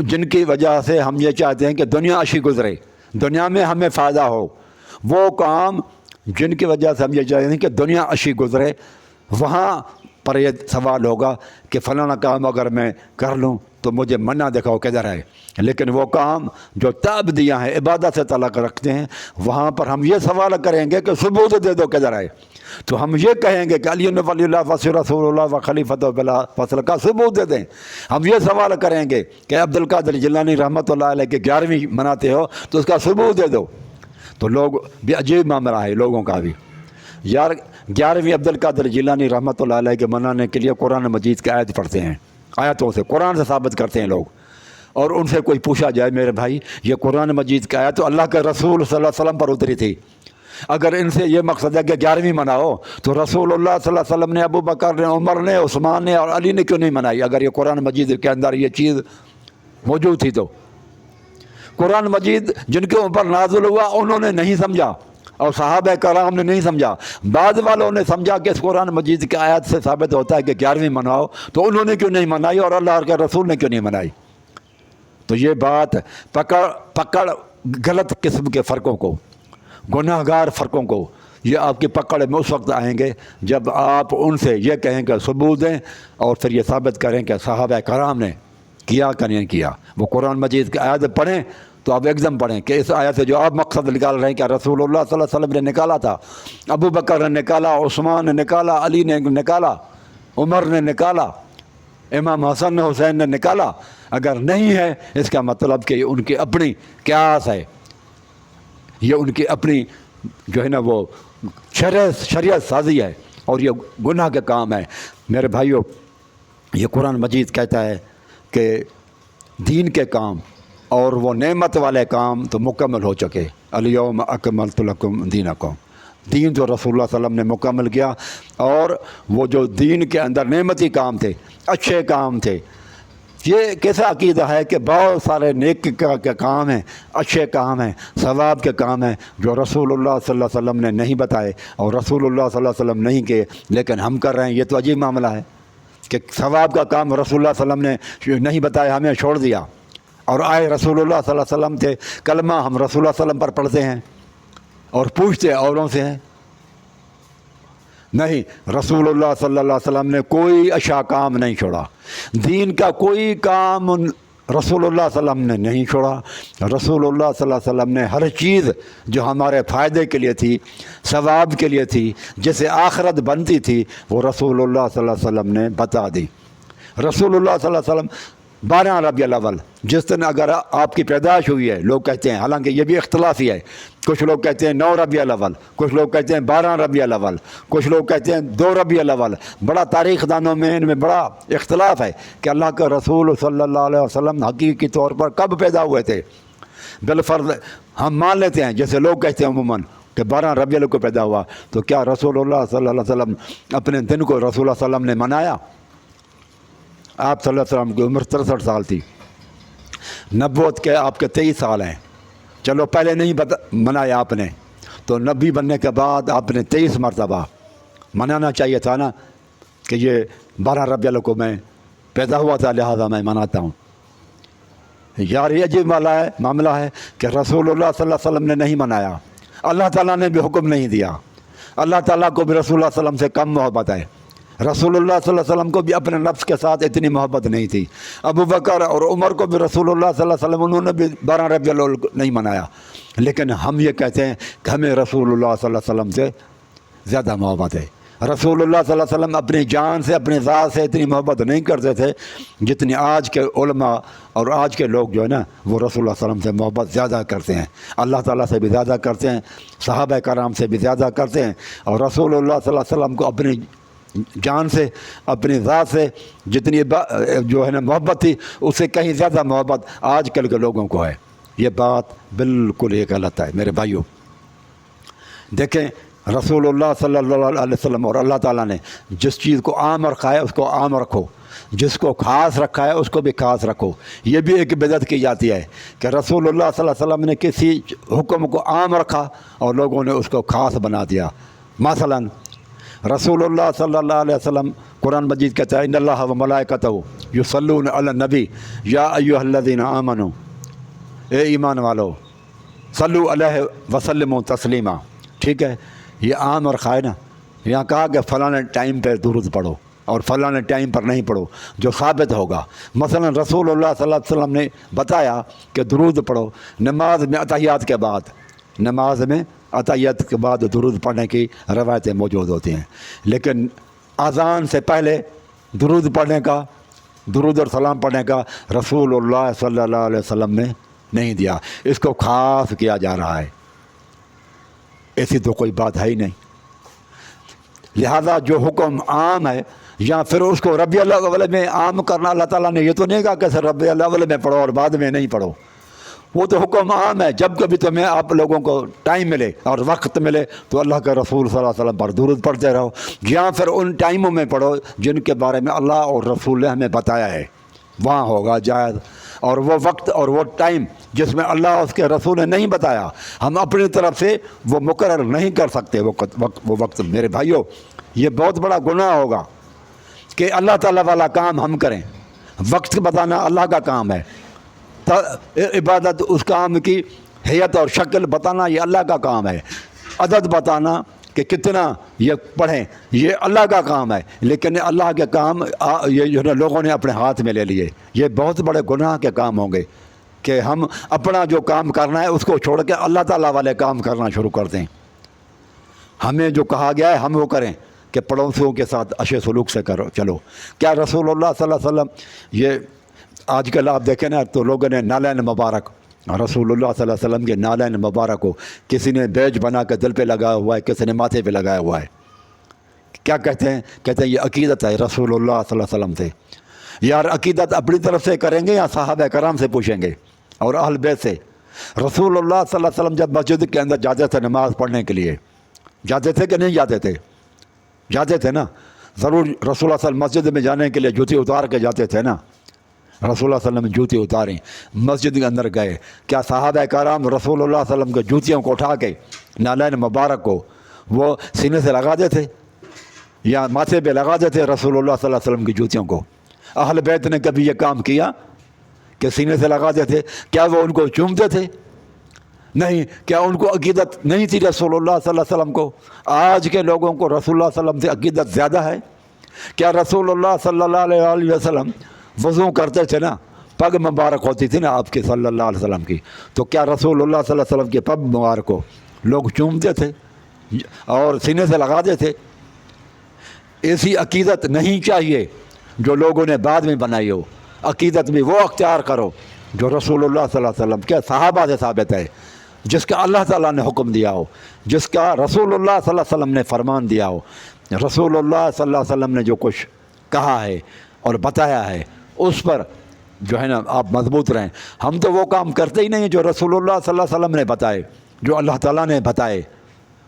جن کی وجہ سے ہم یہ چاہتے ہیں کہ دنیا اچھی گزرے، دنیا میں ہمیں فائدہ ہو، وہ کام جن کی وجہ سے ہم یہ چاہتے ہیں کہ دنیا اچھی گزرے، وہاں پر یہ سوال ہوگا کہ فلانا کام اگر میں کر لوں تو مجھے منع دکھاؤ کدھر ہے۔ لیکن وہ کام جو تعبدیاں ہیں، عبادت سے تعلق رکھتے ہیں، وہاں پر ہم یہ سوال کریں گے کہ ثبوت دے دو کدھر ہے۔ تو ہم یہ کہیں گے کہ علی ولی اللہ وصی رسول اللہ و خلیفۃ بلا فضل کا ثبوت دے دیں۔ ہم یہ سوال کریں گے کہ عبد القادر جیلانی رحمۃ اللہ علیہ کے 11ویں مناتے ہو تو اس کا ثبوت دے دو۔ تو لوگ بھی عجیب معاملہ ہے لوگوں کا بھی، یار 11ویں عبد القادر جیلانی رحمۃ اللہ علیہ کے منانے کے لیے قرآن مجید کی آیت پڑھتے ہیں، آیتوں سے قرآن سے ثابت کرتے ہیں لوگ، اور ان سے کوئی پوچھا جائے میرے بھائی یہ قرآن مجید کی آیت تو اللہ کے رسول صلی اللہ علیہ وسلم پر اتری تھی، اگر ان سے یہ مقصد ہے کہ 11ویں مناؤ تو رسول اللہ صلی اللہ علیہ وسلم نے، ابو بکر نے، عمر نے، عثمان نے اور علی نے کیوں نہیں منائی؟ اگر یہ قرآن مجید کے اندر یہ چیز موجود تھی تو قرآن مجید جن کے اوپر نازل ہوا انہوں نے نہیں سمجھا اور صحابہ کرام نے نہیں سمجھا، بعض والوں نے سمجھا کہ اس قرآن مجید کی آیت سے ثابت ہوتا ہے کہ 11ویں مناؤ، تو انہوں نے کیوں نہیں منائی اور اللہ کے رسول نے کیوں نہیں منائی؟ تو یہ بات پکڑ غلط قسم کے فرقوں کو، گناہ گار فرقوں کو، یہ آپ کی پکڑ میں اس وقت آئیں گے جب آپ ان سے یہ کہیں کہ ثبوت دیں اور پھر یہ ثابت کریں کہ صحابہ کرام نے کیا کہ نہیں کیا۔ وہ قرآن مجید کی آیت پڑھیں تو آپ ایک دم پڑھیں کہ اس آیت سے جو آپ مقصد نکال رہے ہیں کہ رسول اللہ صلی اللہ علیہ وسلم نے نکالا تھا، ابو بکر نے نکالا، عثمان نے نکالا، علی نے نکالا، عمر نے نکالا، امام حسن حسین نے نکالا، اگر نہیں ہے اس کا مطلب کہ یہ ان کی اپنی قیاس ہے، یہ ان کی اپنی جو ہے نا وہ شریعت سازی ہے اور یہ گناہ کے کام ہے۔ میرے بھائیوں، یہ قرآن مجید کہتا ہے کہ دین کے کام اور وہ نعمت والے کام تو مکمل ہو چکے، الیوم اکملت لکم دینکم، دین جو رسول اللہ صلی اللہ علیہ وسلم نے مکمل کیا، اور وہ جو دین کے اندر نعمتی کام تھے، اچھے کام تھے، یہ کیسا عقیدہ ہے کہ بہت سارے نیک کے کام ہیں، اچھے کام ہیں، ثواب کے کام ہیں جو رسول اللہ صلی اللہ علیہ وسلم نے نہیں بتائے اور رسول اللہ صلی اللہ علیہ وسلم نہیں کیے لیکن ہم کر رہے ہیں۔ یہ تو عجیب معاملہ ہے کہ ثواب کا کام رسول اللہ صلی اللہ علیہ وسلم نے نہیں بتایا، ہمیں چھوڑ دیا، اور آئے رسول اللہ صلی اللہ علیہ وسلم تھے، کلمہ ہم رسول اللہ صلی اللہ علیہ وسلم پر پڑھتے ہیں اور پوچھتے اوروں سے ہیں۔ نہیں، رسول اللہ صلی اللہ علیہ وسلم نے کوئی اچھا کام نہیں چھوڑا، دین کا کوئی کام رسول اللہ صلی اللہ علیہ وسلم نے نہیں چھوڑا۔ رسول اللہ صلی اللہ علیہ وسلم نے ہر چیز جو ہمارے فائدے کے لیے تھی، ثواب کے لیے تھی، جیسے آخرت بنتی تھی، وہ رسول اللہ صلی اللہ علیہ وسلم نے بتا دی۔ رسول اللہ صلی اللہ علیہ وسلم 12 ربیع الاول جس دن اگر آپ کی پیدائش ہوئی ہے، لوگ کہتے ہیں، حالانکہ یہ بھی اختلافی ہے، کچھ لوگ کہتے ہیں 9 ربیع الاول، کچھ لوگ کہتے ہیں 12 ربیع الاول، کچھ لوگ کہتے ہیں 2 ربیع الاول۔ بڑا تاریخ دانوں میں ان میں بڑا اختلاف ہے کہ اللہ کے رسول صلی اللہ علیہ وسلم حقیقی طور پر کب پیدا ہوئے تھے۔ بالفرض ہم مان لیتے ہیں، جیسے لوگ کہتے ہیں عموماً کہ 12 ربیع الاول کو پیدا ہوا، تو کیا رسول اللہ صلی اللہ علیہ وسلم اپنے دن کو رسول اللہ صلی اللہ علیہ وسلم نے منایا؟ آپ صلی اللہ علیہ وسلم کی عمر 63 سال تھی، نبوت کے آپ کے 23 سال ہیں، چلو پہلے نہیں منایا آپ نے، تو نبی بننے کے بعد آپ نے 23 مرتبہ منانا چاہیے تھا نا، کہ یہ 12 ربیع الاول کو میں پیدا ہوا تھا لہذا میں مناتا ہوں۔ یار یہ عجیب معاملہ ہے کہ رسول اللہ صلی اللہ علیہ وسلم نے نہیں منایا، اللہ تعالیٰ نے بھی حکم نہیں دیا، اللہ تعالیٰ کو بھی رسول اللہ صلی اللہ علیہ وسلم سے کم محبت ہے، رسول اللہ صلی اللہ علیہ وسلم کو بھی اپنے نفس کے ساتھ اتنی محبت نہیں تھی، ابو بکر اور عمر کو بھی رسول اللہ صلی اللہ علیہ وسلم انہوں نے بھی 12 ربیع الاول نہیں منایا، لیکن ہم یہ کہتے ہیں کہ ہمیں رسول اللہ صلی اللہ علیہ وسلم سے زیادہ محبت ہے۔ رسول اللہ صلی اللہ علیہ وسلم اپنی جان سے، اپنی ذات سے اتنی محبت نہیں کرتے تھے جتنی آج کے علماء اور آج کے لوگ جو ہے نا وہ رسول اللہ صلی اللہ علیہ وسلم سے محبت زیادہ کرتے ہیں، اللہ تعالیٰ سے بھی زیادہ کرتے ہیں، صحابہ کرام سے بھی زیادہ کرتے ہیں، اور رسول اللہ صلی اللہ علیہ وسلم کو اپنی جان سے، اپنی ذات سے جتنی جو ہے نا محبت تھی، اس سے کہیں زیادہ محبت آج کل کے لوگوں کو ہے۔ یہ بات بالکل یہ غلط ہے میرے بھائیوں۔ دیکھیں رسول اللہ صلی اللہ علیہ وسلم اور اللہ تعالیٰ نے جس چیز کو عام رکھا ہے اس کو عام رکھو، جس کو خاص رکھا ہے اس کو بھی خاص رکھو۔ یہ بھی ایک بدعت کی جاتی ہے کہ رسول اللہ صلی اللہ علیہ وسلم نے کسی حکم کو عام رکھا اور لوگوں نے اس کو خاص بنا دیا۔ مثلا رسول اللہ صلی اللہ علیہ وسلم قرآن مجید کہتا ہے ان اللہ و ملائکتہ یصلون علی النبی یا ایھا الذین آمنوا، اے ایمان والو صلو علیہ وسلموا تسلیما۔ ٹھیک ہے، یہ عام رکھا ہے نا، یہاں کہا کہ فلاں ٹائم پہ درود پڑھو اور فلاں ٹائم پر نہیں پڑھو جو ثابت ہوگا۔ مثلا رسول اللہ صلی اللہ علیہ وسلم نے بتایا کہ درود پڑھو نماز میں اتحیات کے بعد، نماز میں اتحیات کے بعد درود پڑھنے کی روایتیں موجود ہوتی ہیں، لیکن اذان سے پہلے درود پڑھنے کا، درود اور سلام پڑھنے کا رسول اللہ صلی اللہ علیہ وسلم نے نہیں دیا، اس کو خاص کیا جا رہا ہے، ایسی تو کوئی بات ہے ہی نہیں۔ لہذا جو حکم عام ہے یا پھر اس کو ربیع الاول میں عام کرنا، اللہ تعالیٰ نے یہ تو نہیں کہا کہ سر ربیع الاول میں پڑھو اور بعد میں نہیں پڑھو، وہ تو حکم عام ہے۔ جب کبھی تمہیں آپ لوگوں کو ٹائم ملے اور وقت ملے تو اللہ کے رسول صلی اللہ علیہ وسلم پر درود پڑھتے رہو، یا پھر ان ٹائموں میں پڑھو جن کے بارے میں اللہ اور رسول نے ہمیں بتایا ہے، وہاں ہوگا جائز۔ اور وہ وقت اور وہ ٹائم جس میں اللہ اور اس کے رسول نے نہیں بتایا، ہم اپنی طرف سے وہ مقرر نہیں کر سکتے وہ وقت۔ میرے بھائیوں، یہ بہت بڑا گناہ ہوگا کہ اللہ تعالیٰ والا کام ہم کریں، وقت بتانا اللہ کا کام ہے، عبادت اس کام کی حیت اور شکل بتانا یہ اللہ کا کام ہے، عدد بتانا کہ کتنا یہ پڑھیں یہ اللہ کا کام ہے، لیکن اللہ کے کام یہ جو ہے لوگوں نے اپنے ہاتھ میں لے لیے، یہ بہت بڑے گناہ کے کام ہوں گے کہ ہم اپنا جو کام کرنا ہے اس کو چھوڑ کے اللہ تعالیٰ والے کام کرنا شروع کر دیں۔ ہمیں جو کہا گیا ہے ہم وہ کریں کہ پڑوسیوں کے ساتھ اچھے سلوک سے کرو چلو۔ کیا رسول اللہ صلی اللہ علیہ وسلم، یہ آج کل آپ دیکھیں نا تو لوگوں نے نالین مبارک، رسول اللہ صلی اللہ علیہ وسلم کے نالین مبارک کو کسی نے بیج بنا کے دل پہ لگایا ہوا ہے، کسی نے ماتھے پہ لگایا ہوا ہے۔ کیا کہتے ہیں؟ کہتے ہیں یہ عقیدت ہے رسول اللہ صلی اللہ علیہ وسلم سے۔ یار عقیدت اپنی طرف سے کریں گے یا صحابہ کرام سے پوچھیں گے اور اہل بیت سے؟ رسول اللہ صلی اللہ علیہ وسلم جب مسجد کے اندر جاتے تھے نماز پڑھنے کے لیے، جاتے تھے کہ نہیں جاتے تھے؟ جاتے تھے نا، ضرور رسول اللہ صلی اللہ علیہ وسلم مسجد میں جانے کے لیے جوتی اتار کے جاتے تھے نا، رسول اللہ صلی اللہ علیہ وسلم جوتی اتاری، مسجد کے اندر گئے، کیا صحابہ کرام رسول اللہ صلی اللہ علیہ وسلم کے جوتیوں کو اٹھا کے نالین مبارک کو وہ سینے سے لگا دیتے یا ماتھے پہ لگا دیتے رسول اللہ صلی اللہ علیہ وسلم کی جوتیوں کو؟ اہل بیت نے کبھی یہ کام کیا کہ سینے سے لگا دیتے؟ کیا وہ ان کو چومتے تھے؟ نہیں، کیا ان کو عقیدت نہیں تھی رسول اللہ صلی اللہ علیہ وسلم کو؟ آج کے لوگوں کو رسول اللہ صلی اللہ علیہ وسلم سے عقیدت زیادہ ہے؟ کیا رسول اللہ صلی اللہ علیہ وسلم وضو کرتے تھے نا، پگ مبارک ہوتی تھی نا آپ کے صلی اللہ علیہ وسلم کی، تو کیا رسول اللہ صلی اللہ علیہ وسلم کے پگ مبارک کو لوگ چومتے تھے اور سینے سے لگاتے تھے؟ ایسی عقیدت نہیں چاہیے جو لوگوں نے بعد میں بنائی ہو۔ عقیدت بھی وہ اختیار کرو جو رسول اللہ صلی اللہ علیہ وسلم کے صحابہ سے ثابت ہے، جس کا اللہ تعالیٰ نے حکم دیا ہو، جس کا رسول اللہ صلی اللہ علیہ وسلم نے فرمان دیا ہو۔ رسول اللہ صلی اللہ علیہ وسلم نے جو کچھ کہا ہے اور بتایا ہے اس پر جو ہے نا آپ مضبوط رہیں۔ ہم تو وہ کام کرتے ہی نہیں ہیں جو رسول اللہ صلی اللہ علیہ وسلم نے بتائے، جو اللہ تعالیٰ نے بتائے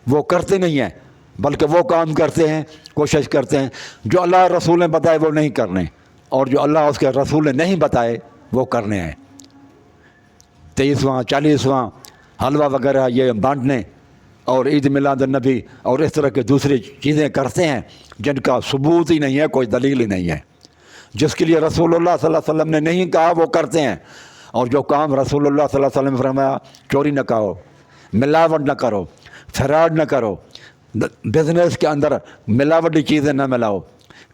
وہ کرتے نہیں ہیں، بلکہ وہ کام کرتے ہیں، کوشش کرتے ہیں جو اللہ رسول نے بتائے وہ نہیں کرنے، اور جو اللہ اس کے رسول نے نہیں بتائے وہ کرنے ہیں۔ 23واں 40واں حلوہ وغیرہ یہ بانٹنے اور عید میلاد النبی اور اس طرح کے دوسری چیزیں کرتے ہیں جن کا ثبوت ہی نہیں ہے، کوئی دلیل ہی نہیں ہے۔ جس کے لیے رسول اللہ صلی اللہ علیہ وسلم نے نہیں کہا وہ کرتے ہیں، اور جو کام رسول اللہ صلی اللہ علیہ وسلم نے فرمایا چوری نہ کرو، ملاوٹ نہ کرو، فراڈ نہ کرو، بزنس کے اندر ملاوٹی چیزیں نہ ملاؤ،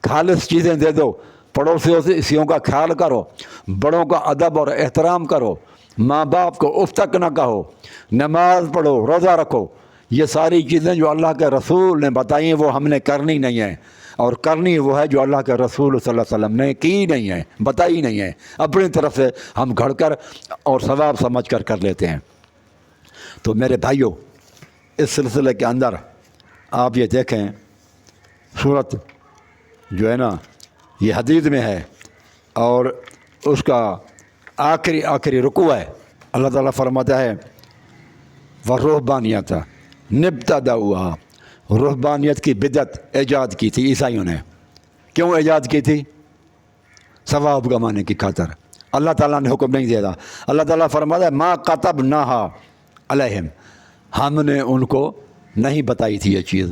خالص چیزیں دے دو، پڑوسیوں کا خیال کرو، بڑوں کا ادب اور احترام کرو، ماں باپ کو اف تک نہ کہو، نماز پڑھو، روزہ رکھو۔ یہ ساری چیزیں جو اللہ کے رسول نے بتائی ہیں وہ ہم نے کرنی نہیں ہیں، اور کرنی وہ ہے جو اللہ کے رسول صلی اللہ علیہ وسلم نے کی نہیں ہے، بتائی نہیں ہے، اپنی طرف سے ہم گھڑ کر اور ثواب سمجھ کر کر لیتے ہیں۔ تو میرے بھائیوں، اس سلسلے کے اندر آپ یہ دیکھیں، سورت جو ہے نا یہ حدیث میں ہے اور اس کا آخری رکوع ہے۔ اللہ تعالیٰ فرماتا ہے وَالرُّهْبَانِيَةَ ابْتَدَعُوهَا، رہبانیت کی بدعت ایجاد کی تھی عیسائیوں نے۔ کیوں ایجاد کی تھی؟ ثواب کمانے کی خاطر۔ اللہ تعالیٰ نے حکم نہیں دیا تھا۔ اللہ تعالیٰ فرماتا ہے مَا كَتَبْنَاهَا عَلَيْهِمْ، ہم نے ان کو نہیں بتائی تھی یہ چیز،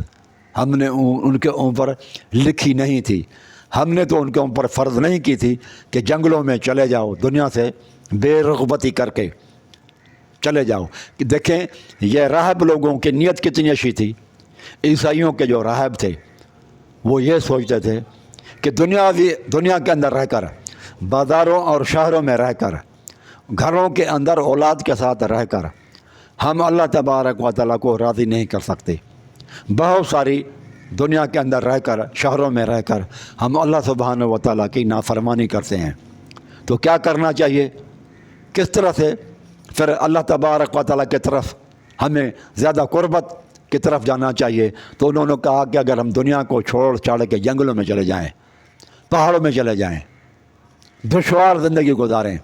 ہم نے ان کے اوپر لکھی نہیں تھی، ہم نے تو ان کے اوپر فرض نہیں کی تھی کہ جنگلوں میں چلے جاؤ، دنیا سے بے رغبتی کر کے چلے جاؤ۔ دیکھیں یہ راہب لوگوں کی نیت کتنی اچھی تھی۔ عیسائیوں کے جو راہب تھے وہ یہ سوچتے تھے کہ دنیا کے اندر رہ کر، بازاروں اور شہروں میں رہ کر، گھروں کے اندر اولاد کے ساتھ رہ کر ہم اللہ تبارک و تعالیٰ کو راضی نہیں کر سکتے۔ بہت ساری دنیا کے اندر رہ کر، شہروں میں رہ کر ہم اللہ سبحانہ و تعالیٰ کی نافرمانی کرتے ہیں۔ تو کیا کرنا چاہیے؟ کس طرح سے پھر اللہ تبارک و تعالیٰ کی طرف ہمیں زیادہ قربت کی طرف جانا چاہیے؟ تو انہوں نے کہا کہ اگر ہم دنیا کو چھوڑ چھاڑ کے جنگلوں میں چلے جائیں، پہاڑوں میں چلے جائیں، دشوار زندگی گزاریں،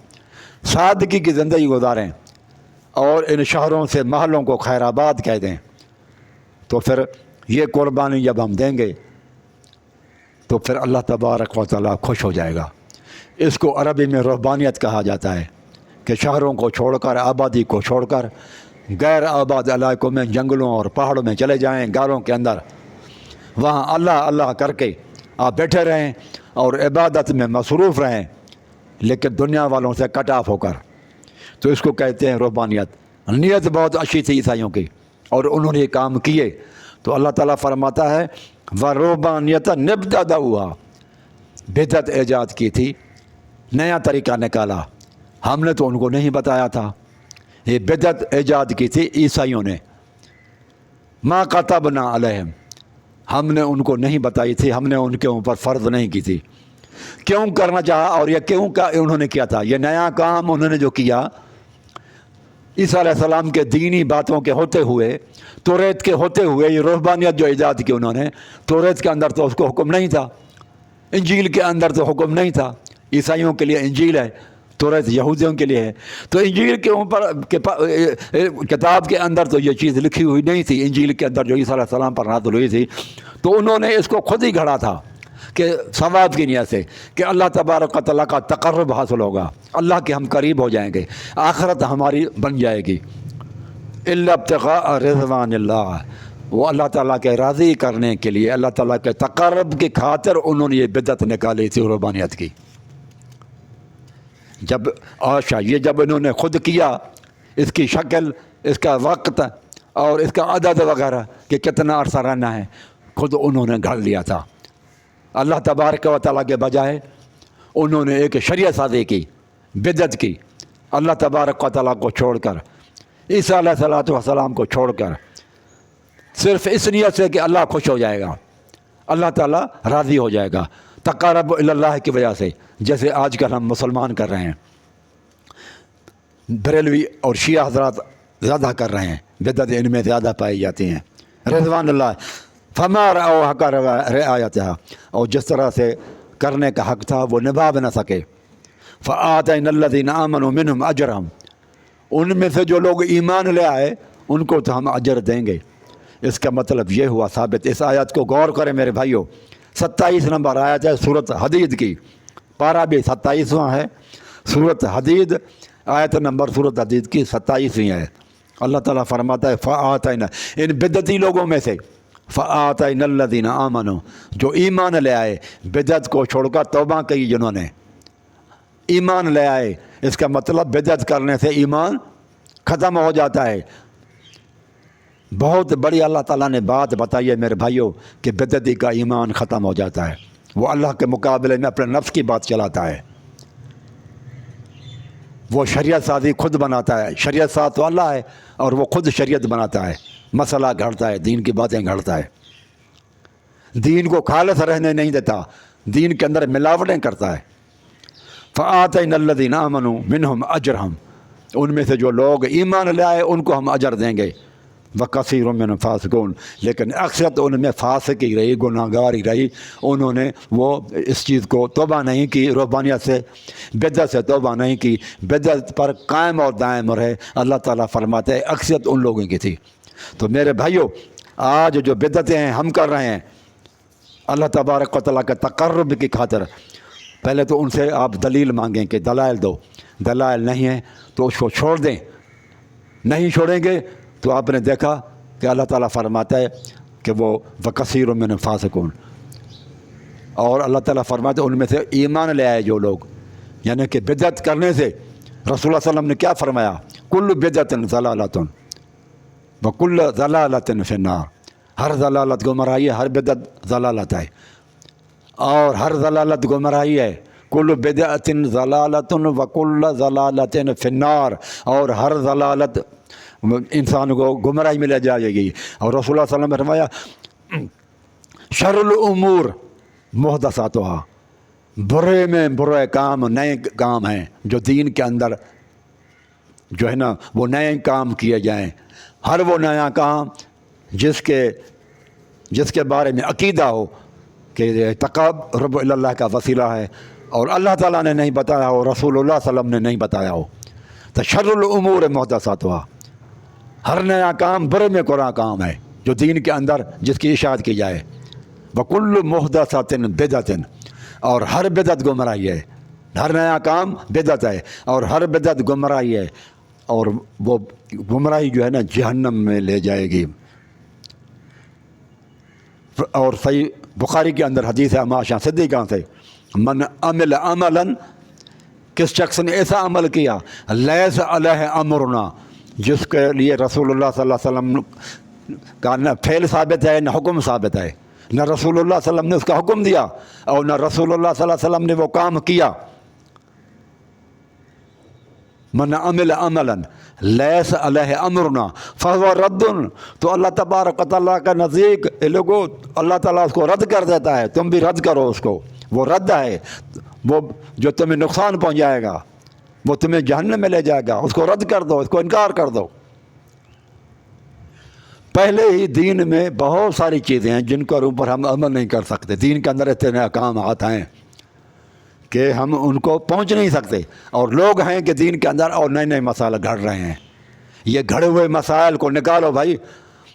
سادگی کی زندگی گزاریں، اور ان شہروں سے محلوں کو خیر آباد کہہ دیں، تو پھر یہ قربانی جب ہم دیں گے تو پھر اللہ تبارک و تعالیٰ خوش ہو جائے گا۔ اس کو عربی میں رہبانیت کہا جاتا ہے کہ شہروں کو چھوڑ کر، آبادی کو چھوڑ کر غیر آباد علاقوں میں، جنگلوں اور پہاڑوں میں چلے جائیں، غاروں کے اندر، وہاں اللہ اللہ کر کے آپ بیٹھے رہیں اور عبادت میں مصروف رہیں، لیکن دنیا والوں سے کٹ آف ہو کر۔ تو اس کو کہتے ہیں رہبانیت۔ نیت بہت اچھی تھی عیسائیوں کی اور انہوں نے یہ کام کیے، تو اللہ تعالیٰ فرماتا ہے وَالرُّهْبَانِيَةَ ابْتَدَعُوهَا، بدعت ایجاد کی تھی، نیا طریقہ نکالا، ہم نے تو ان کو نہیں بتایا تھا۔ یہ بدعت ایجاد کی تھی عیسائیوں نے۔ مَا كَتَبْنَا عَلَيْهِمْ، ہم نے ان کو نہیں بتائی تھی، ہم نے ان کے اوپر فرض نہیں کی تھی۔ کیوں کرنا چاہا اور یہ کیوں کا انہوں نے کیا تھا؟ یہ نیا کام انہوں نے جو کیا، عیسیٰ علیہ السلام کے دینی باتوں کے ہوتے ہوئے، توریت کے ہوتے ہوئے، یہ رہبانیت جو ایجاد کی انہوں نے، توریت کے اندر تو اس کو حکم نہیں تھا، انجیل کے اندر تو حکم نہیں تھا۔ عیسائیوں کے لیے انجیل ہے، توریت یہودیوں کے لیے ہے۔ تو انجیل کے اوپر کتاب کے اندر تو یہ چیز لکھی ہوئی نہیں تھی، انجیل کے اندر جو عیسیٰ علیہ السلام پر نازل ہوئی تھی، تو انہوں نے اس کو خود ہی گھڑا تھا کہ ثواب کی نیت سے کہ اللہ تبارک و تعالیٰ کا تقرب حاصل ہوگا، اللہ کے ہم قریب ہو جائیں گے، آخرت ہماری بن جائے گی۔ الا ابتغاء رضوان اللہ، وہ اللہ تعالیٰ کے راضی کرنے کے لیے، اللہ تعالیٰ کے تقرب کی خاطر انہوں نے یہ بدعت نکالی تھی رہبانیت کی۔ جب یہ جب انہوں نے خود کیا، اس کی شکل، اس کا وقت اور اس کا عدد وغیرہ کہ کتنا عرصہ رہنا ہے خود انہوں نے گھڑ لیا تھا۔ اللہ تبارک و تعالیٰ کے بجائے انہوں نے ایک شریعت سازی کی، بدعت کی، اللہ تبارک و تعالیٰ کو چھوڑ کر، عیسیٰ علیہ الصلوۃ والسلام کو چھوڑ کر، صرف اس نیت سے کہ اللہ خوش ہو جائے گا، اللہ تعالیٰ راضی ہو جائے گا، تقرب الی اللہ کی وجہ سے، جیسے آج کل ہم مسلمان کر رہے ہیں، بریلوی اور شیعہ حضرات زیادہ کر رہے ہیں، بدعت ان میں زیادہ پائی جاتی ہیں، رضوان اللہ فما رعوا حق رعایتہا، اور جس طرح سے کرنے کا حق تھا وہ نبھا نہ سکے۔ فآتینا الذین آمنوا منہم اجرہم، ان میں سے جو لوگ ایمان لے آئے ان کو تو ہم اجر دیں گے۔ اس کا مطلب یہ ہوا ثابت، اس آیت کو غور کریں میرے بھائیوں، 27 نمبر آیت ہے سورۃ حدید کی، پارہ بھی 27واں ہے، سورۃ حدید آیت نمبر سورۃ حدید کی 27ویں ہے۔ اللہ تعالیٰ فرماتا ہے فآتینا، ان بدعتی لوگوں میں سے، فآتینا الذین آمنوا، جو ایمان لے آئے، بدعت کو چھوڑ کر توبہ کی جنہوں نے، ایمان لے آئے، اس کا مطلب بدعت کرنے سے ایمان ختم ہو جاتا ہے۔ بہت بڑی اللہ تعالیٰ نے بات بتائی ہے میرے بھائیوں کہ بدعتی کا ایمان ختم ہو جاتا ہے، وہ اللہ کے مقابلے میں اپنے نفس کی بات چلاتا ہے، وہ شریعت سازی خود بناتا ہے، شریعت ساز تو اللہ ہے اور وہ خود شریعت بناتا ہے، مسئلہ گھڑتا ہے، دین کی باتیں گھڑتا ہے، دین کو خالص رہنے نہیں دیتا، دین کے اندر ملاوٹیں کرتا ہے۔ فآتینا الذین آمنوا منہم اجرہم، ان میں سے جو لوگ ایمان لے آئے ان کو ہم اجر دیں گے۔ وکثیر منہم فاسقون، لیکن اکثر ان میں فاسق ہی رہی، گناہ گار ہی رہی، انہوں نے وہ اس چیز کو توبہ نہیں کی، رہبانیت سے، بدعت سے توبہ نہیں کی، بدعت پر قائم اور دائم رہے۔ اللہ تعالیٰ فرماتے ہیں اکثر ان لوگوں کی تھی۔ تو میرے بھائیوں، آج جو بدعتیں ہیں ہم کر رہے ہیں اللہ تبارک و تعالیٰ کے تقرب کی خاطر، پہلے تو ان سے آپ دلیل مانگیں کہ دلائل دو، دلائل نہیں ہیں تو اس کو چھوڑ دیں، نہیں چھوڑیں گے تو آپ نے دیکھا کہ اللہ تعالیٰ فرماتا ہے کہ وہ وکثیر منہم فاسقون، اور اللہ تعالیٰ فرماتا ہے ان میں سے ایمان لے آئے جو لوگ، یعنی کہ بدعت کرنے سے رسول اللہ صلی اللہ علیہ وسلم نے کیا فرمایا؟ کل بدعت ضلالۃ وکل ضلالۃ فی النار، ہر ضلالت گمراہی ہے، ہر بدعت ضلالت ہے، اور ہر ضلالت گمراہی ہے، کل بدعت ضلالۃ وکل ضلالۃ فی النار، اور ہر ضلالت انسان کو گمراہی میں لے جائے گی۔ اور رسول اللہ صلی اللہ علیہ وسلم نے فرمایا شر الامور محدثاتھا، برے میں برے کام نئے کام ہیں جو دین کے اندر جو ہے نا وہ نئے کام کیے جائیں، ہر وہ نیا کام جس کے بارے میں عقیدہ ہو کہ تقرب الی اللہ کا وسیلہ ہے اور اللہ تعالیٰ نے نہیں بتایا ہو، رسول اللہ صلی اللہ علیہ وسلم نے نہیں بتایا ہو، تو شر الامور محدثاتھا، ہر نیا کام برے میں برا کام ہے جو دین کے اندر جس کی اشاعت کی جائے، وکل محدثۃ بدعۃ، اور ہر بدعت گمراہی ہے، ہر نیا کام بدعت ہے اور ہر بدعت گمراہی ہے، اور وہ گمراہی جو ہے نا جہنم میں لے جائے گی۔ اور صحیح بخاری کے اندر حدیث ہے عماشہ صدیقہ سے، من عمل عملا، کس شخص نے ایسا عمل کیا لیس علیہ امرنا، جس کے لیے رسول اللہ صلی اللہ علیہ وسلم کا نہ فعل ثابت ہے نہ حکم ثابت ہے، نہ رسول اللہ صلی اللہ علیہ وسلم نے اس کا حکم دیا اور نہ رسول اللہ صلی اللہ علیہ وسلم نے وہ کام کیا، من عمل عملا لیس علیہ امرنا فہو رد، تو اللہ تبارک و تعالیٰ کا نزدیک لوگوں اللہ تعالیٰ اس کو رد کر دیتا ہے، تم بھی رد کرو اس کو، وہ رد ہے، وہ جو تمہیں نقصان پہنچائے گا، وہ تمہیں جہنم میں لے جائے گا، اس کو رد کر دو، اس کو انکار کر دو۔ پہلے ہی دین میں بہت ساری چیزیں ہیں جن کے اوپر ہم عمل نہیں کر سکتے، دین کے اندر اتنے احکامات ہیں کہ ہم ان کو پہنچ نہیں سکتے، اور لوگ ہیں کہ دین کے اندر اور نئے نئے مسائل گھڑ رہے ہیں، یہ گھڑے ہوئے مسائل کو نکالو بھائی،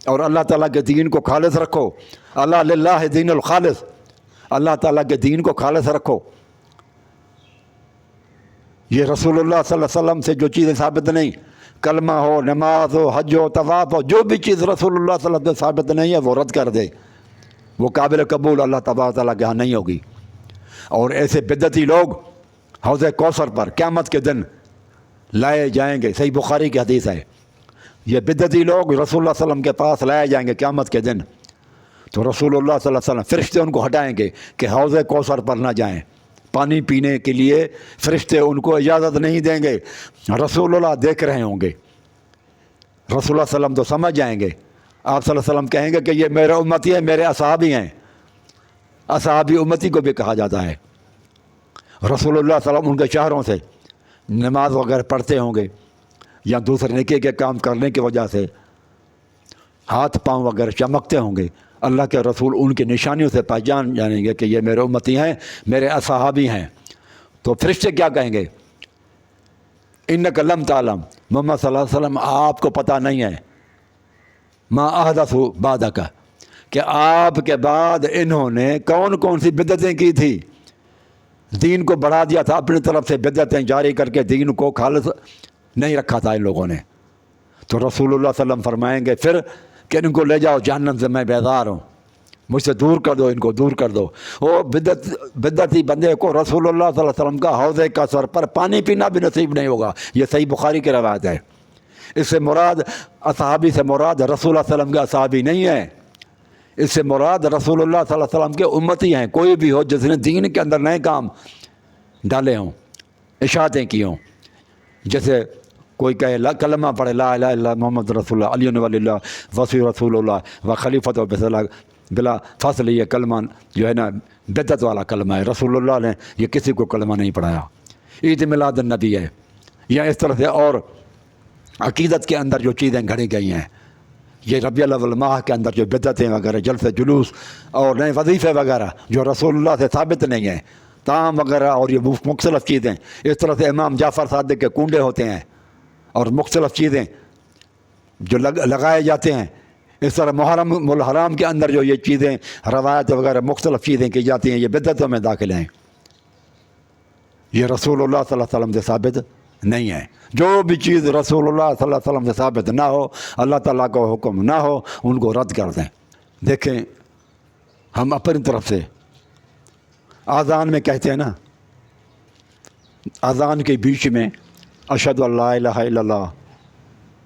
اور اللہ تعالیٰ کے دین کو خالص رکھو، اللہ للہ دین الخالص، اللہ تعالیٰ کے دین کو خالص رکھو۔ یہ رسول اللہ صلی اللہ علیہ وسلم سے جو چیزیں ثابت نہیں، کلمہ ہو، نماز ہو، حج ہو، طواف ہو، جو بھی چیز رسول اللہ صلی اللہ علیہ وسلم سے ثابت نہیں ہے وہ رد کر دے، وہ قابل قبول اللہ تبارک تعالیٰ کے ہاں نہیں ہوگی۔ اور ایسے بدعتی لوگ حوض کوثر پر قیامت کے دن لائے جائیں گے، صحیح بخاری کی حدیث ہے، یہ بدعتی لوگ رسول اللہ صلی اللہ علیہ وسلم کے پاس لائے جائیں گے قیامت کے دن، تو رسول اللہ صلی اللہ علیہ وسلم فرشتے ان کو ہٹائیں گے کہ حوض کوثر پر نہ جائیں، پانی پینے کے لیے فرشتے ان کو اجازت نہیں دیں گے۔ رسول اللہ دیکھ رہے ہوں گے، رسول اللہ صلی اللہ علیہ وسلم تو سمجھ جائیں گے، آپ صلی اللہ علیہ وسلم کہیں گے کہ یہ میرے امتی ہیں، میرے اصحابی ہیں، اصحابی امتی کو بھی کہا جاتا ہے۔ رسول اللہ صلی اللہ علیہ وسلم ان کے چہروں سے نماز وغیرہ پڑھتے ہوں گے یا دوسرے نیکی کے کام کرنے کی وجہ سے ہاتھ پاؤں وغیرہ چمکتے ہوں گے، اللہ کے رسول ان کی نشانیوں سے پہچان جانیں گے کہ یہ میرے امتی ہیں، میرے اصحابی ہیں۔ تو فرشتے کیا کہیں گے؟ انک لم تعلم، محمد صلی اللہ علیہ وسلم آپ کو پتہ نہیں ہے، ما احدثوا بعدک، کہ آپ کے بعد انہوں نے کون کون سی بدعتیں کی تھی، دین کو بڑھا دیا تھا، اپنی طرف سے بدعتیں جاری کر کے دین کو خالص نہیں رکھا تھا ان لوگوں نے۔ تو رسول اللہ صلی اللہ علیہ وسلم فرمائیں گے پھر کہ ان کو لے جاؤ جہنم سے، میں بیزار ہوں، مجھ سے دور کر دو، ان کو دور کر دو۔ وہ بدعتی بندے کو رسول اللہ صلی اللہ علیہ وسلم کا حوض کوثر پر پانی پینا بھی نصیب نہیں ہوگا۔ یہ صحیح بخاری کی روایت ہے۔ اس سے مراد اصحابی سے مراد رسول اللہ صلی اللہ علیہ وسلم کے اصحابی نہیں ہے، اس سے مراد رسول اللہ صلی اللہ علیہ وسلم کے امتی ہیں، کوئی بھی ہو جس نے دین کے اندر نئے کام ڈالے ہوں، اشاعتیں کی ہوں، جیسے کوئی کہے کلمہ پڑھے لا الہ الا اللہ محمد رسول اللہ علی ولی اللہ وصی رسول اللہ و خلیفۃ و بلا فصل، یہ کلمہ جو ہے نا بدعت والا کلمہ ہے، رسول اللہ نے یہ کسی کو کلمہ نہیں پڑھایا۔ عید میلاد النبی ہے یا اس طرح سے اور عقیدت کے اندر جو چیزیں گھڑی گئی ہیں، یہ ربیع الاول ماہ کے اندر جو بدعتیں وغیرہ، جلسے جلوس اور نئے وظیفے وغیرہ جو رسول اللہ سے ثابت نہیں ہیں، طعام وغیرہ اور یہ مختلف چیزیں، اس طرح سے امام جعفر صادق کے کنڈے ہوتے ہیں اور مختلف چیزیں جو لگائے جاتے ہیں، اس طرح محرم الحرام کے اندر جو یہ چیزیں روایت وغیرہ مختلف چیزیں کی جاتی ہیں، یہ بدعتوں میں داخل ہیں، یہ رسول اللہ صلی اللہ علیہ وسلم سے ثابت نہیں ہے۔ جو بھی چیز رسول اللہ صلی اللہ علیہ وسلم سے ثابت نہ ہو، اللہ تعالیٰ کا حکم نہ ہو، ان کو رد کر دیں۔ دیکھیں ہم اپنی طرف سے اذان میں کہتے ہیں نا، اذان کے بیچ میں اشہد ان لا الہ الا اللہ،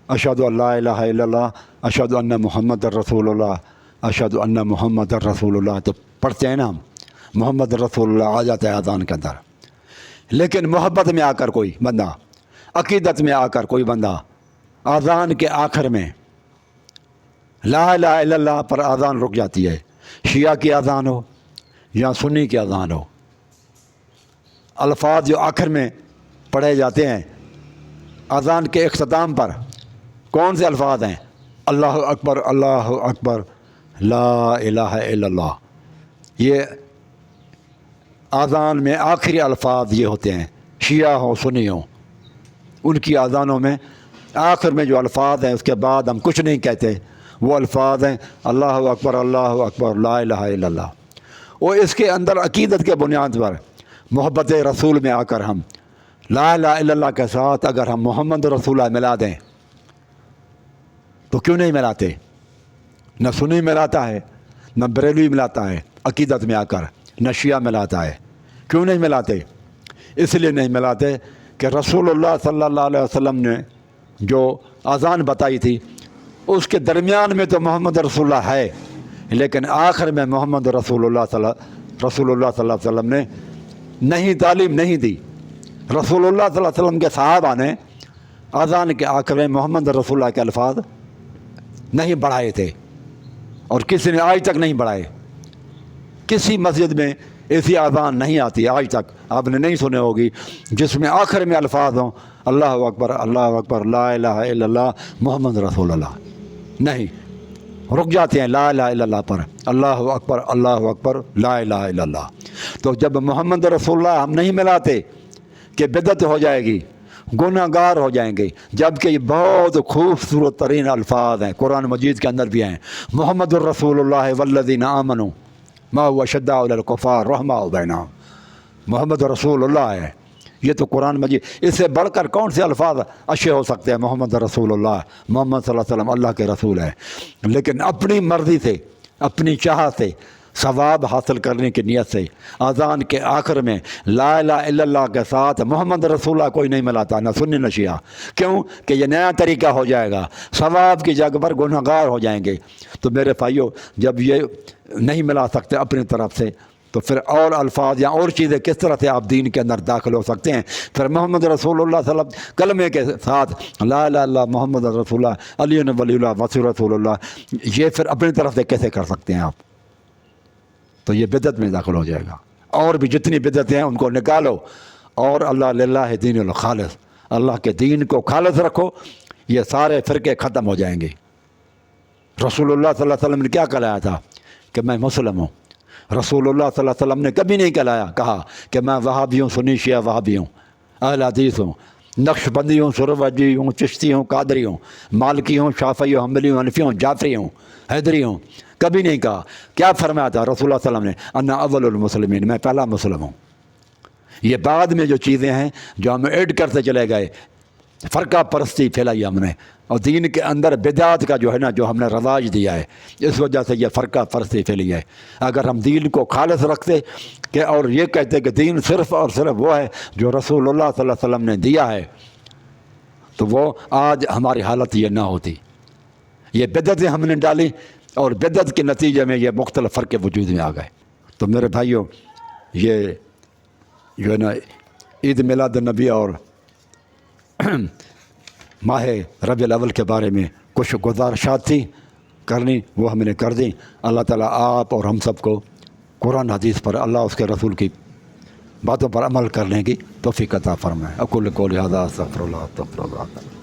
اشہد ان لا الہ الا اللہ، اشہد ان محمد رسول اللہ، اشہد ان محمد رسول اللہ، تو پڑھتے ہیں نا ہم، محمد رسول اللہ آ جاتا ہے اذان کے اندر۔ لیکن محبت میں آ کر کوئی بندہ، عقیدت میں آ کر کوئی بندہ اذان کے آخر میں لا الہ الا اللہ پر اذان رک جاتی ہے، شیعہ کی اذان ہو یا سنی کی اذان ہو، الفاظ جو آخر میں پڑھے جاتے ہیں اذان کے اختتام پر، کون سے الفاظ ہیں؟ اللہ اکبر، اللہ اکبر، لا الہ الا اللہ۔ یہ اذان میں آخری الفاظ یہ ہوتے ہیں، شیعہ ہو سنی ہو، ان کی اذانوں میں آخر میں جو الفاظ ہیں اس کے بعد ہم کچھ نہیں کہتے، وہ الفاظ ہیں اللہ اکبر، اللہ اکبر، لا الہ الا اللہ۔ اور اس کے اندر عقیدت کے بنیاد پر محبت رسول میں آ کر ہم لا الہ الا اللہ کے ساتھ اگر ہم محمد رسول اللہ ملا دیں تو کیوں نہیں ملاتے؟ نہ سنی ملاتا ہے، نہ بریلوی ملاتا ہے عقیدت میں آ کر، نہ شیعہ ملاتا ہے، کیوں نہیں ملاتے؟ اس لیے نہیں ملاتے کہ رسول اللہ صلی اللہ علیہ وسلم نے جو اذان بتائی تھی اس کے درمیان میں تو محمد رسول اللہ ہے، لیکن آخر میں محمد رسول اللہ صلی اللہ علیہ وسلم نے نہیں تعلیم نہیں دی۔ رسول اللہ صلی اللہ علیہ وسلم کے صحابہ نے اذان کے آخر میں محمد رسول اللہ کے الفاظ نہیں بڑھائے تھے، اور کسی نے آج تک نہیں بڑھائے۔ کسی مسجد میں ایسی اذان نہیں آتی آج تک، آپ نے نہیں سنے ہوگی جس میں آخر میں الفاظ ہوں اللہ اکبر، اللہ اکبر، لا الہ الا اللہ محمد رسول اللہ، نہیں، رک جاتے ہیں لا الہ الا اللہ پر، اللہ اکبر، اللہ اکبر، لا الہ الا اللہ۔ تو جب محمد رسول اللہ ہم نہیں ملاتے کہ بدعت ہو جائے گی، گناہ گار ہو جائیں گے، جبکہ یہ بہت خوبصورت ترین الفاظ ہیں، قرآن مجید کے اندر بھی ہیں، محمد الرسول اللہ والذین آمنوا ما هو شداء علی الکفار رحماء بینہم، محمد رسول اللہ ہے، یہ تو قرآن مجید، اس سے بڑھ کر کون سے الفاظ اچھے ہو سکتے ہیں؟ محمد رسول اللہ، محمد صلی اللہ علیہ وسلم اللہ کے رسول ہے، لیکن اپنی مرضی سے، اپنی چاہت سے ثواب حاصل کرنے کی نیت سے اذان کے آخر میں لا الہ الا اللہ کے ساتھ محمد رسول اللہ کوئی نہیں ملاتا، نہ سنی نہ شیعہ۔ کیوں کہ یہ نیا طریقہ ہو جائے گا، ثواب کی جگہ پر گنہگار ہو جائیں گے۔ تو میرے بھائیو، جب یہ نہیں ملا سکتے اپنی طرف سے، تو پھر اور الفاظ یا اور چیزیں کس طرح سے آپ دین کے اندر داخل ہو سکتے ہیں؟ پھر محمد رسول اللہ صلی اللہ علیہ وسلم کلمے کے ساتھ لا الہ الا اللہ محمد رسول اللہ علی ولی اللہ وصی رسول اللہ، یہ پھر اپنی طرف سے کیسے کر سکتے ہیں آپ؟ تو یہ بدعت میں داخل ہو جائے گا۔ اور بھی جتنی بدعتیں ہیں ان کو نکالو، اور اللہ للہ دین الخالص، اللہ کے دین کو خالص رکھو، یہ سارے فرقے ختم ہو جائیں گے۔ رسول اللہ صلی اللہ علیہ وسلم نے کیا کہلایا تھا کہ میں مسلم ہوں؟ رسول اللہ صلی اللہ علیہ وسلم نے کبھی نہیں کہا کہ میں وہابی ہوں، سنی شیعہ وہابی ہوں، اہل حدیث ہوں، نقش بندی ہوں، سروجی ہوں، چشتی ہوں، قادری ہوں، مالکی ہوں، شافعی ہوں، حنبلی ہوں، حنفی ہوں، جعفری ہوں، حیدری ہوں۔ کبھی نہیں کہا۔ کیا فرمایا تھا رسول اللہ صلی اللہ علیہ وسلم نے؟ انا اول المسلمین، میں پہلا مسلم ہوں۔ یہ بعد میں جو چیزیں ہیں جو ہم ایڈ کرتے چلے گئے، فرقہ پرستی پھیلائی ہم نے، اور دین کے اندر بدعات کا جو ہے نا، جو ہم نے رواج دیا ہے، اس وجہ سے یہ فرقہ پرستی پھیلی ہے۔ اگر ہم دین کو خالص رکھتے کہ اور یہ کہتے کہ دین صرف اور صرف وہ ہے جو رسول اللہ صلی اللہ علیہ وسلم نے دیا ہے، تو وہ آج ہماری حالت یہ نہ ہوتی۔ یہ بدعتیں ہم نے ڈالی، اور بدعت کے نتیجے میں یہ مختلف فرقے وجود میں آ گئے۔ تو میرے بھائیوں، یہ جو ہے نا عید میلاد النبی اور ماہ ربیع الاول کے بارے میں کچھ گزارشات تھی کرنی، وہ ہم نے کر دیں۔ اللہ تعالیٰ آپ اور ہم سب کو قرآن حدیث پر، اللہ اس کے رسول کی باتوں پر عمل کرنے کی توفیق عطا فرمائے۔ اقول قولی ھذا استغفر اللہ۔